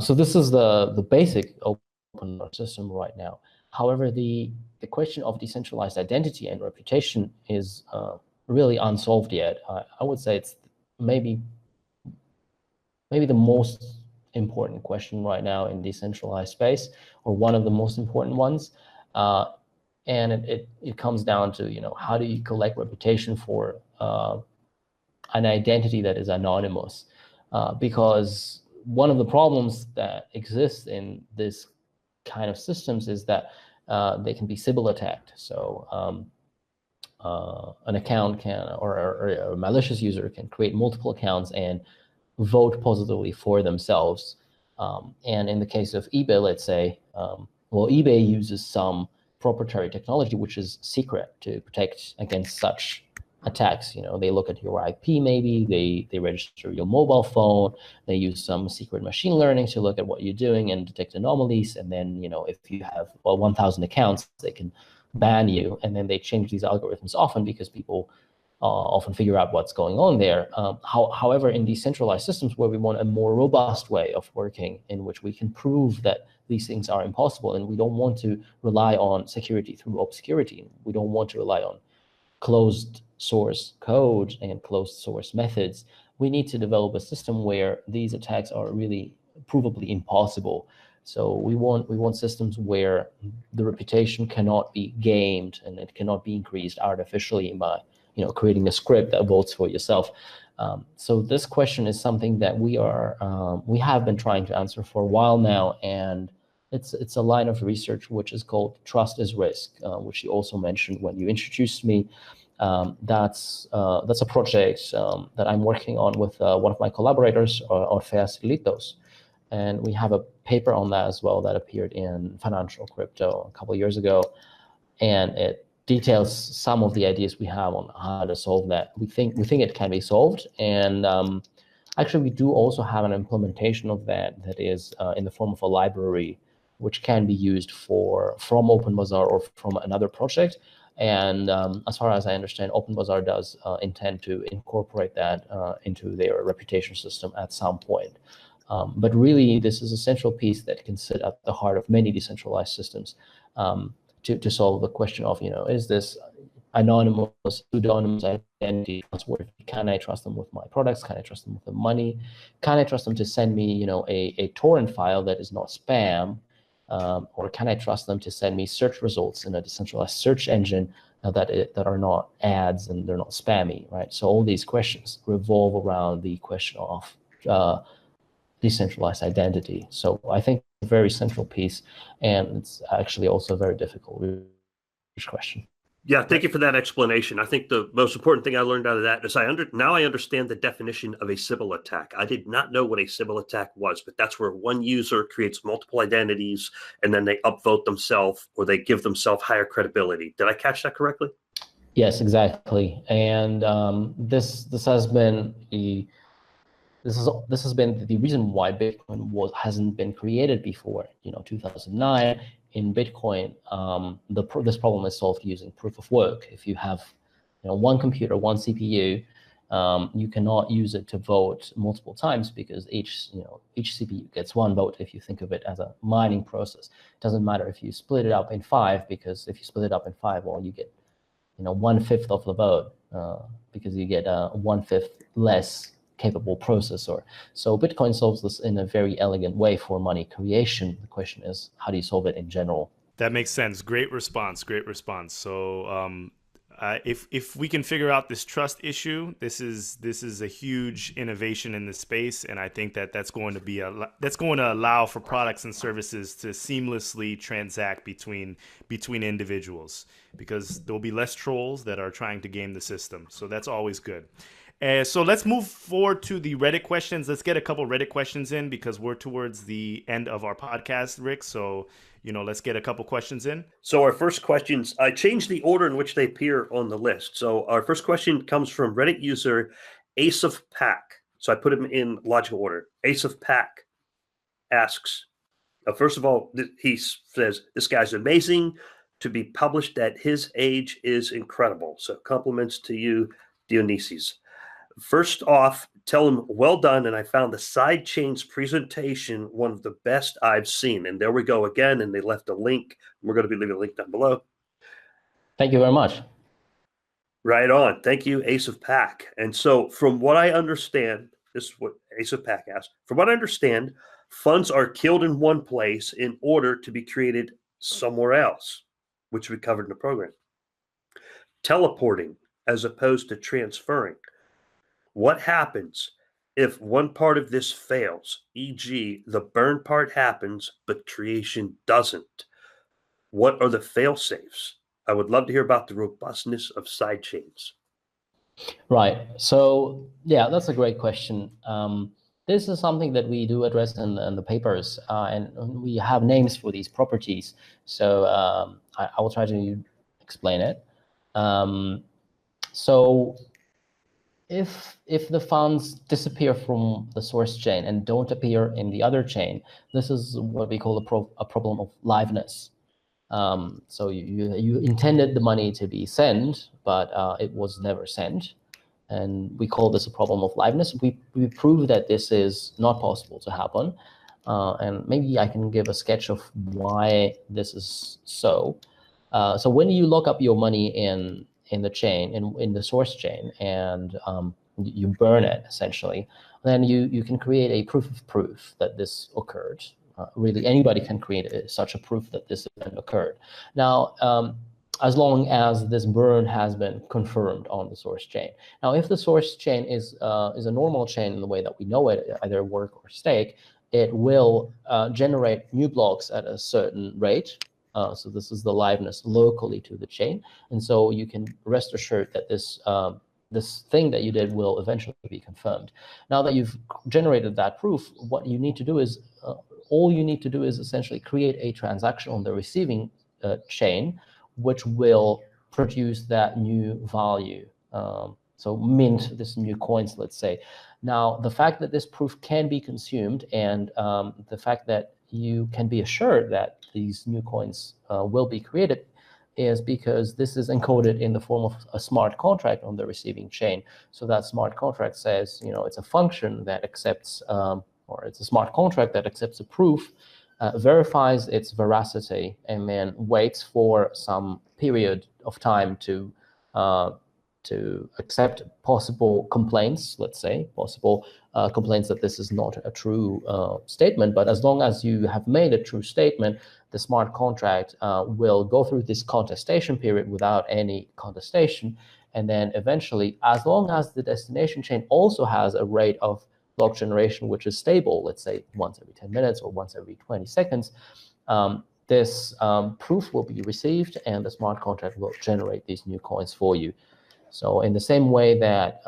So this is the basic open system right now. However, the question of decentralized identity and reputation is really unsolved yet. I would say it's maybe the most important question right now in decentralized space, or one of the most important ones. And it comes down to, how do you collect reputation for an identity that is anonymous? Because one of the problems that exists in this kind of systems is that they can be Sybil attacked. So an account can, or a malicious user can create multiple accounts and vote positively for themselves. And in the case of eBay, let's say, eBay uses some proprietary technology which is secret to protect against such attacks. They look at your IP, maybe they register your mobile phone, they use some secret machine learning to look at what you're doing and detect anomalies. And then, if you have 1,000 accounts, they can ban you. And then they change these algorithms often because people often figure out what's going on there. However, in decentralized systems where we want a more robust way of working, in which we can prove that these things are impossible, and we don't want to rely on security through obscurity, we don't want to rely on closed source code and closed source methods, we need to develop a system where these attacks are really provably impossible. So we want systems where the reputation cannot be gamed and it cannot be increased artificially by creating a script that votes for yourself. So this question is something that we have been trying to answer for a while now, and it's a line of research which is called Trust is Risk, which you also mentioned when you introduced me. That's a project that I'm working on with one of my collaborators, Orpheus Litos. And we have a paper on that as well that appeared in Financial Crypto a couple of years ago. And it details some of the ideas we have on how to solve that. We think it can be solved. And actually, we do also have an implementation of that is in the form of a library, which can be used from OpenBazaar or from another project. And as far as I understand, OpenBazaar does intend to incorporate that into their reputation system at some point. But really, this is a central piece that can sit at the heart of many decentralized systems to solve the question of, is this anonymous, pseudonymous identity trustworthy? Can I trust them with my products? Can I trust them with the money? Can I trust them to send me, a torrent file that is not spam? Or can I trust them to send me search results in a decentralized search engine that are not ads and they're not spammy, right? So all these questions revolve around the question of decentralized identity. So I think it's a very central piece, and it's actually also a very difficult question. Yeah, thank you for that explanation. I think the most important thing I learned out of that is now I understand the definition of a Sybil attack. I did not know what a Sybil attack was, but that's where one user creates multiple identities and then they upvote themselves or they give themselves higher credibility. Did I catch that correctly? Yes, exactly. And this has been the reason why Bitcoin hasn't been created before. 2009 in Bitcoin, this problem is solved using proof of work. If you have, one computer, one CPU, you cannot use it to vote multiple times because each CPU gets one vote. If you think of it as a mining process, it doesn't matter if you split it up in 5, because if you split it up in 5, well, you get 1/5 of the vote because you get a 1/5 less capable processor. So Bitcoin solves this in a very elegant way for money creation. The question is, how do you solve it in general? That makes sense. Great response. So if we can figure out this trust issue, this is a huge innovation in the space, and I think that's going to allow for products and services to seamlessly transact between individuals, because there will be less trolls that are trying to game the system. So that's always good. So let's move forward to the Reddit questions. Let's get a couple Reddit questions in because we're towards the end of our podcast, Rick. So, let's get a couple questions in. So our first questions, I changed the order in which they appear on the list. So our first question comes from Reddit user Ace of Pack. So I put him in logical order. Ace of Pack asks, first of all, he says, this guy's amazing. To be published at his age is incredible. So compliments to you, Dionysis. First off, tell him well done, and I found the Sidechains presentation one of the best I've seen. And there we go again, and they left a link. We're going to be leaving a link down below. Thank you very much. Right on. Thank you, Ace of Pack. And so from what I understand, this is what Ace of Pack asked. From what I understand, funds are killed in one place in order to be created somewhere else, which we covered in the program. Teleporting as opposed to transferring. What happens if one part of this fails, e.g., the burn part happens, but creation doesn't? What are the fail-safes? I would love to hear about the robustness of sidechains. Right. So, yeah, that's a great question. This is something that we do address in the papers, and we have names for these properties. So I will try to explain it. So if the funds disappear from the source chain and don't appear in the other chain, this is what we call a problem of liveness. So you intended the money to be sent, but it was never sent. And we call this a problem of liveness. We prove that this is not possible to happen. And maybe I can give a sketch of why this is so. So when you lock up your money in the chain, in the source chain, and you burn it essentially, then you can create a proof that this occurred. Really, anybody can create such a proof that this event occurred. Now, as long as this burn has been confirmed on the source chain. Now, if the source chain is a normal chain in the way that we know it, either work or stake, it will generate new blocks at a certain rate. So this is the liveness locally to the chain. And so you can rest assured that this thing that you did will eventually be confirmed. Now that you've generated that proof, what you need to do is, all you need to do is essentially create a transaction on the receiving chain, which will produce that new value. So mint this new coins, let's say. Now, the fact that this proof can be consumed and the fact that you can be assured that these new coins will be created is because this is encoded in the form of a smart contract on the receiving chain. So that smart contract says, it's a function that accepts, or it's a smart contract that accepts a proof, verifies its veracity, and then waits for some period of time to accept possible complaints, let's say, possible complaints that this is not a true statement. But as long as you have made a true statement, the smart contract will go through this contestation period without any contestation. And then eventually, as long as the destination chain also has a rate of block generation which is stable, let's say once every 10 minutes or once every 20 seconds, this proof will be received and the smart contract will generate these new coins for you. So in the same way that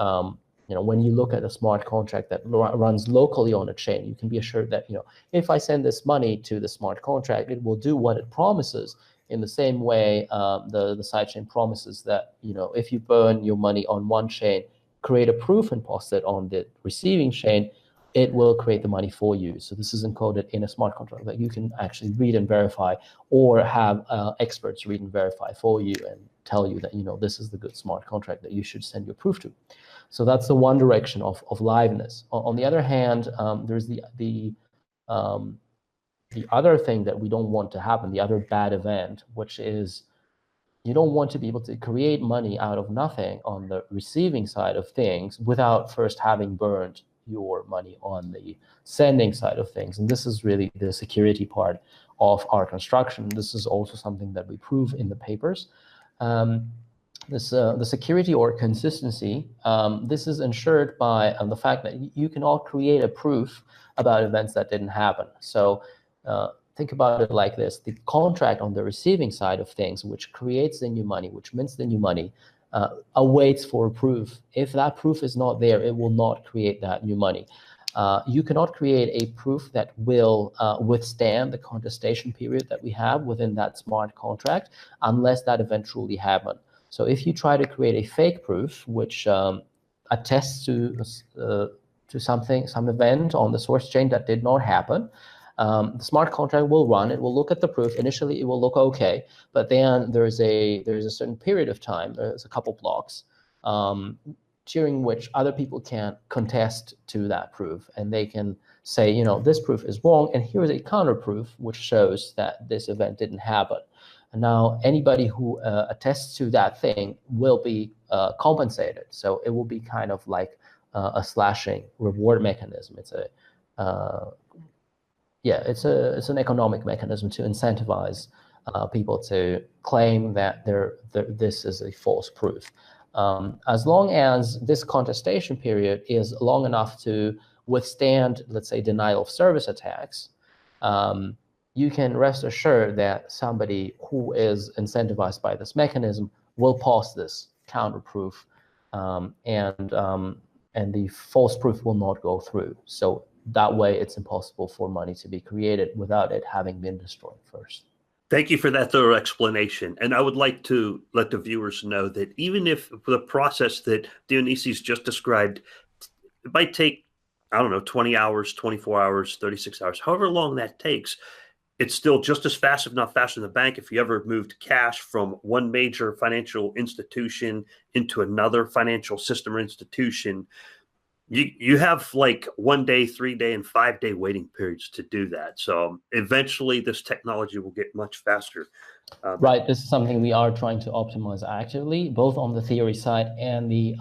when you look at a smart contract that runs locally on a chain, you can be assured that if I send this money to the smart contract, it will do what it promises. In the same way, the sidechain promises that if you burn your money on one chain, create a proof and post it on the receiving chain, it will create the money for you. So this is encoded in a smart contract that you can actually read and verify, or have experts read and verify for you and tell you that this is the good smart contract that you should send your proof to. So that's the one direction of liveness. On the other hand, there's the other thing that we don't want to happen, the other bad event, which is you don't want to be able to create money out of nothing on the receiving side of things without first having burned your money on the sending side of things. And this is really the security part of our construction. This is also something that we prove in the papers. The security or consistency, this is ensured by the fact that you cannot create a proof about events that didn't happen. So think about it like this. The contract on the receiving side of things, which creates the new money, which mints the new money, awaits for a proof. If that proof is not there, it will not create that new money. You cannot create a proof that will withstand the contestation period that we have within that smart contract unless that event truly happened. So if you try to create a fake proof, which attests to something, some event on the source chain that did not happen, the smart contract will run. It will look at the proof. Initially, it will look okay, but then there's a certain period of time. There's a couple blocks during which other people can contest to that proof, and they can say, this proof is wrong, and here's a counter proof which shows that this event didn't happen. And now anybody who attests to that thing will be compensated. So it will be kind of like a slashing reward mechanism. It's it's an economic mechanism to incentivize people to claim that this is a false proof. As long as this contestation period is long enough to withstand, let's say, denial of service attacks, you can rest assured that somebody who is incentivized by this mechanism will pass this counter proof, and the false proof will not go through. So that way, it's impossible for money to be created without it having been destroyed first. Thank you for that thorough explanation. And I would like to let the viewers know that even if the process that Dionysis just described, it might take, I don't know, 20 hours, 24 hours, 36 hours, however long that takes, it's still just as fast, if not faster than the bank. If you ever moved cash from one major financial institution into another financial system or institution, you have like 1 day, 3 day, and 5 day waiting periods to do that. So eventually this technology will get much faster. Right. This is something we are trying to optimize actively, both on the theory side and the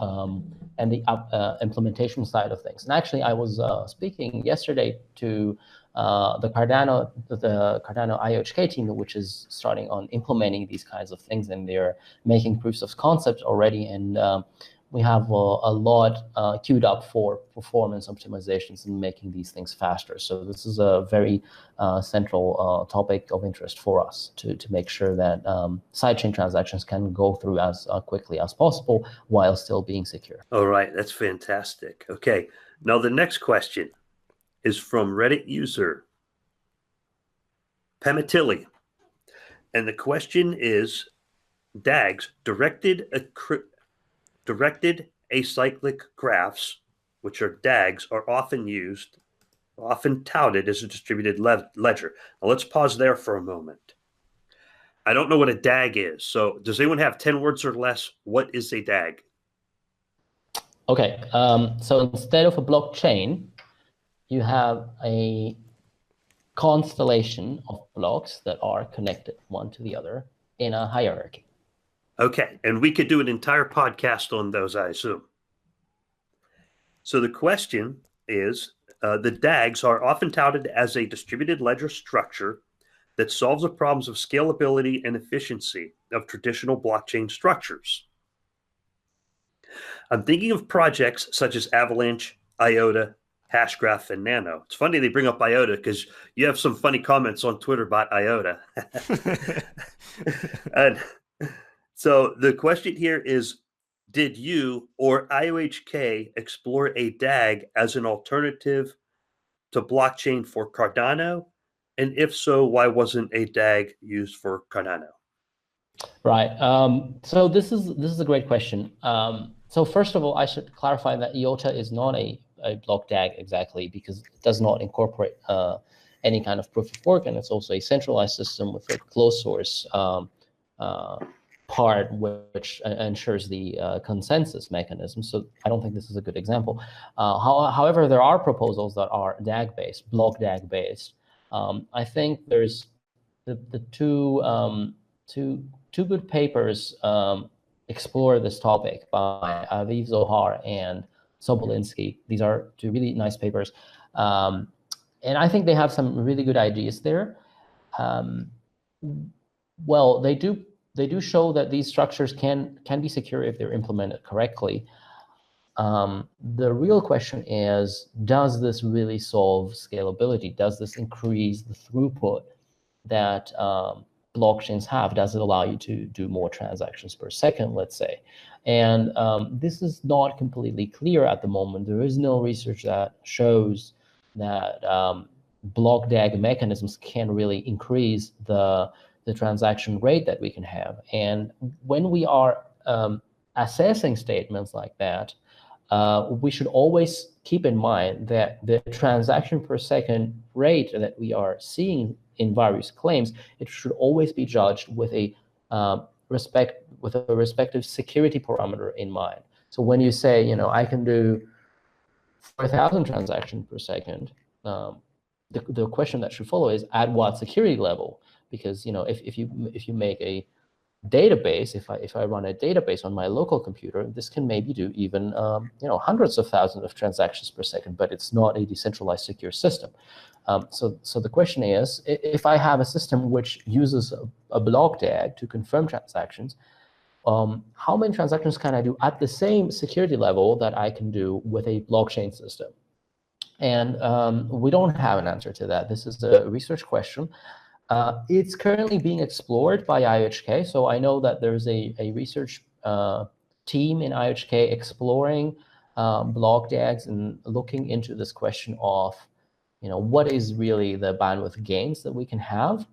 implementation side of things. And actually, I was speaking yesterday to the Cardano IOHK team, which is starting on implementing these kinds of things, and they're making proofs of concept already. And we have a lot queued up for performance optimizations and making these things faster. So this is a very central topic of interest for us to make sure that sidechain transactions can go through as quickly as possible while still being secure. All right, that's fantastic. Okay, now the next question is from Reddit user Pematili. And the question is, DAGs, directed acyclic graphs, which are DAGs, are often touted as a distributed ledger. Now let's pause there for a moment. I don't know what a DAG is. So does anyone have 10 words or less? What is a DAG? Okay, so instead of a blockchain, you have a constellation of blocks that are connected one to the other in a hierarchy. Okay, and we could do an entire podcast on those, I assume. So the question is, the DAGs are often touted as a distributed ledger structure that solves the problems of scalability and efficiency of traditional blockchain structures. I'm thinking of projects such as Avalanche, IOTA, Hashgraph, and Nano. It's funny they bring up IOTA because you have some funny comments on Twitter about IOTA. And so the question here is, did you or IOHK explore a DAG as an alternative to blockchain for Cardano? And if so, why wasn't a DAG used for Cardano? Right. So this is a great question. So first of all, I should clarify that IOTA is not a block DAG exactly, because it does not incorporate any kind of proof of work, and it's also a centralized system with a closed source part which ensures the consensus mechanism. So I don't think this is a good example. However, there are proposals that are DAG-based, block DAG-based. I think there's the two good papers explore this topic by Aviv Zohar and Sobolinski. These are two really nice papers. And I think they have some really good ideas there. Well, they do show that these structures can be secure if they're implemented correctly. The real question is, does this really solve scalability? Does this increase the throughput that blockchains have? Does it allow you to do more transactions per second, let's say? And this is not completely clear at the moment. There is no research that shows that block DAG mechanisms can really increase the transaction rate that we can have. And when we are assessing statements like that, we should always keep in mind that the transaction per second rate that we are seeing in various claims, it should always be judged with a respective security parameter in mind. So when you say, I can do 4,000 transactions per second, the question that should follow is at what security level? Because if you make a database, if I run a database on my local computer, this can maybe do even hundreds of thousands of transactions per second, but it's not a decentralized secure system. So the question is, if I have a system which uses a block DAG to confirm transactions, how many transactions can I do at the same security level that I can do with a blockchain system? And we don't have an answer to that. This is a research question. It's currently being explored by IOHK. So I know that there's a research team in IOHK exploring block DAGs and looking into this question of, what is really the bandwidth gains that we can have.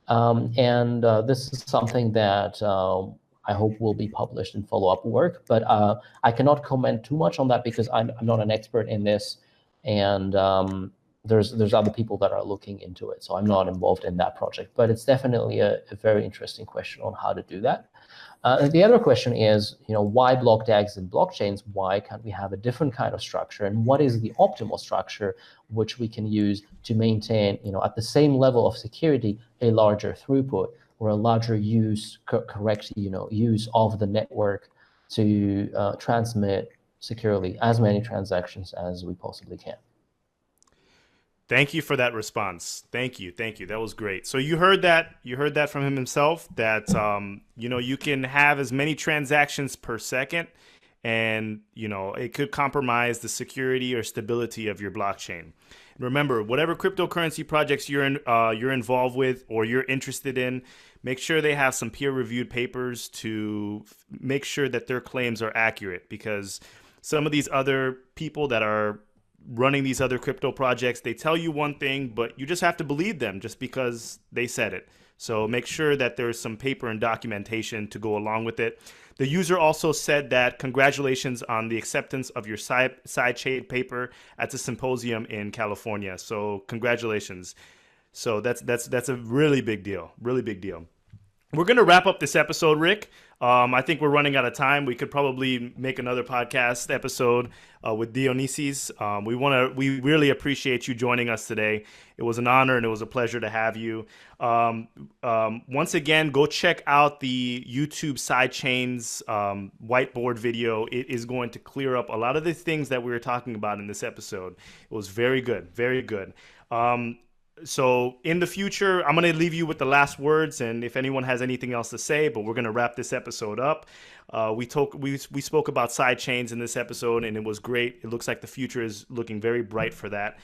And this is something that I hope will be published in follow-up work, but I cannot comment too much on that because I'm not an expert in this, and there's other people that are looking into it, so I'm not involved in that project. But it's definitely a very interesting question on how to do that. The other question is, why block tags in blockchains? Why can't we have a different kind of structure? And what is the optimal structure which we can use to maintain, at the same level of security, a larger throughput or a larger correct use of the network to transmit securely as many transactions as we possibly can? Thank you for that response. Thank you. That was great. So you heard that from him himself, that you can have as many transactions per second, and it could compromise the security or stability of your blockchain. Remember, whatever cryptocurrency projects you're involved with or you're interested in, make sure they have some peer-reviewed papers to make sure that their claims are accurate, because some of these other people that are running these other crypto projects, they tell you one thing, but you just have to believe them just because they said it. So make sure that there's some paper and documentation to go along with it. The user also said that congratulations on the acceptance of your sidechain paper at the symposium in California. So congratulations. So that's a really big deal. Really big deal. We're going to wrap up this episode, Rick. I think we're running out of time. We could probably make another podcast episode with Dionysis. We really appreciate you joining us today. It was an honor and it was a pleasure to have you. Once again, go check out the YouTube Sidechains whiteboard video. It is going to clear up a lot of the things that we were talking about in this episode. It was very good, very good. So in the future, I'm going to leave you with the last words, and if anyone has anything else to say, but we're going to wrap this episode up. We spoke about sidechains in this episode, and it was great. It looks like the future is looking very bright for that.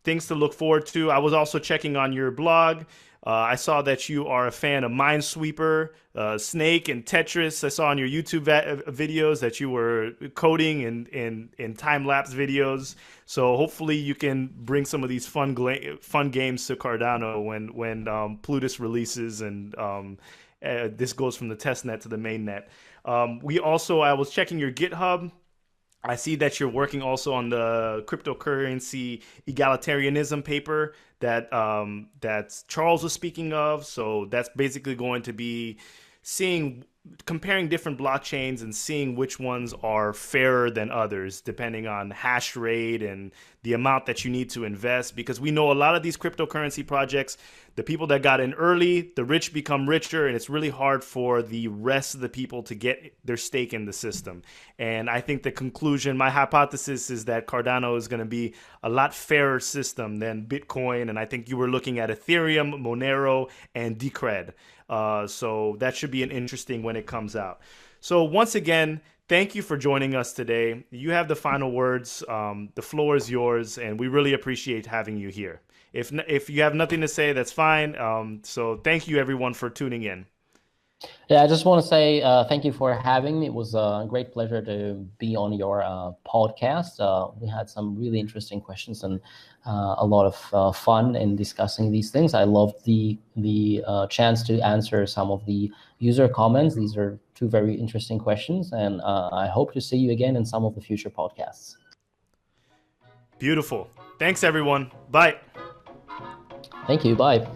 Things to look forward to. I was also checking on your blog. I saw that you are a fan of Minesweeper, Snake, and Tetris. I saw on your YouTube videos that you were coding in time-lapse videos. So hopefully you can bring some of these fun games to Cardano when Plutus releases and this goes from the testnet to the mainnet. I was checking your GitHub. I see that you're working also on the cryptocurrency egalitarianism paper that Charles was speaking of. So that's basically going to be comparing different blockchains and seeing which ones are fairer than others, depending on hash rate and the amount that you need to invest. Because we know a lot of these cryptocurrency projects, the people that got in early, the rich become richer, and it's really hard for the rest of the people to get their stake in the system. And I think my hypothesis is that Cardano is going to be a lot fairer system than Bitcoin. And I think you were looking at Ethereum, Monero, and Decred. So that should be an interesting when it comes out. So once again, thank you for joining us today. You have the final words. The floor is yours, and we really appreciate having you here. If you have nothing to say, that's fine. So thank you, everyone, for tuning in. Yeah, I just want to say thank you for having me. It was a great pleasure to be on your podcast. We had some really interesting questions and a lot of fun in discussing these things. I loved the chance to answer some of the user comments. These are two very interesting questions, and I hope to see you again in some of the future podcasts. Beautiful. Thanks, everyone. Bye. Thank you. Bye.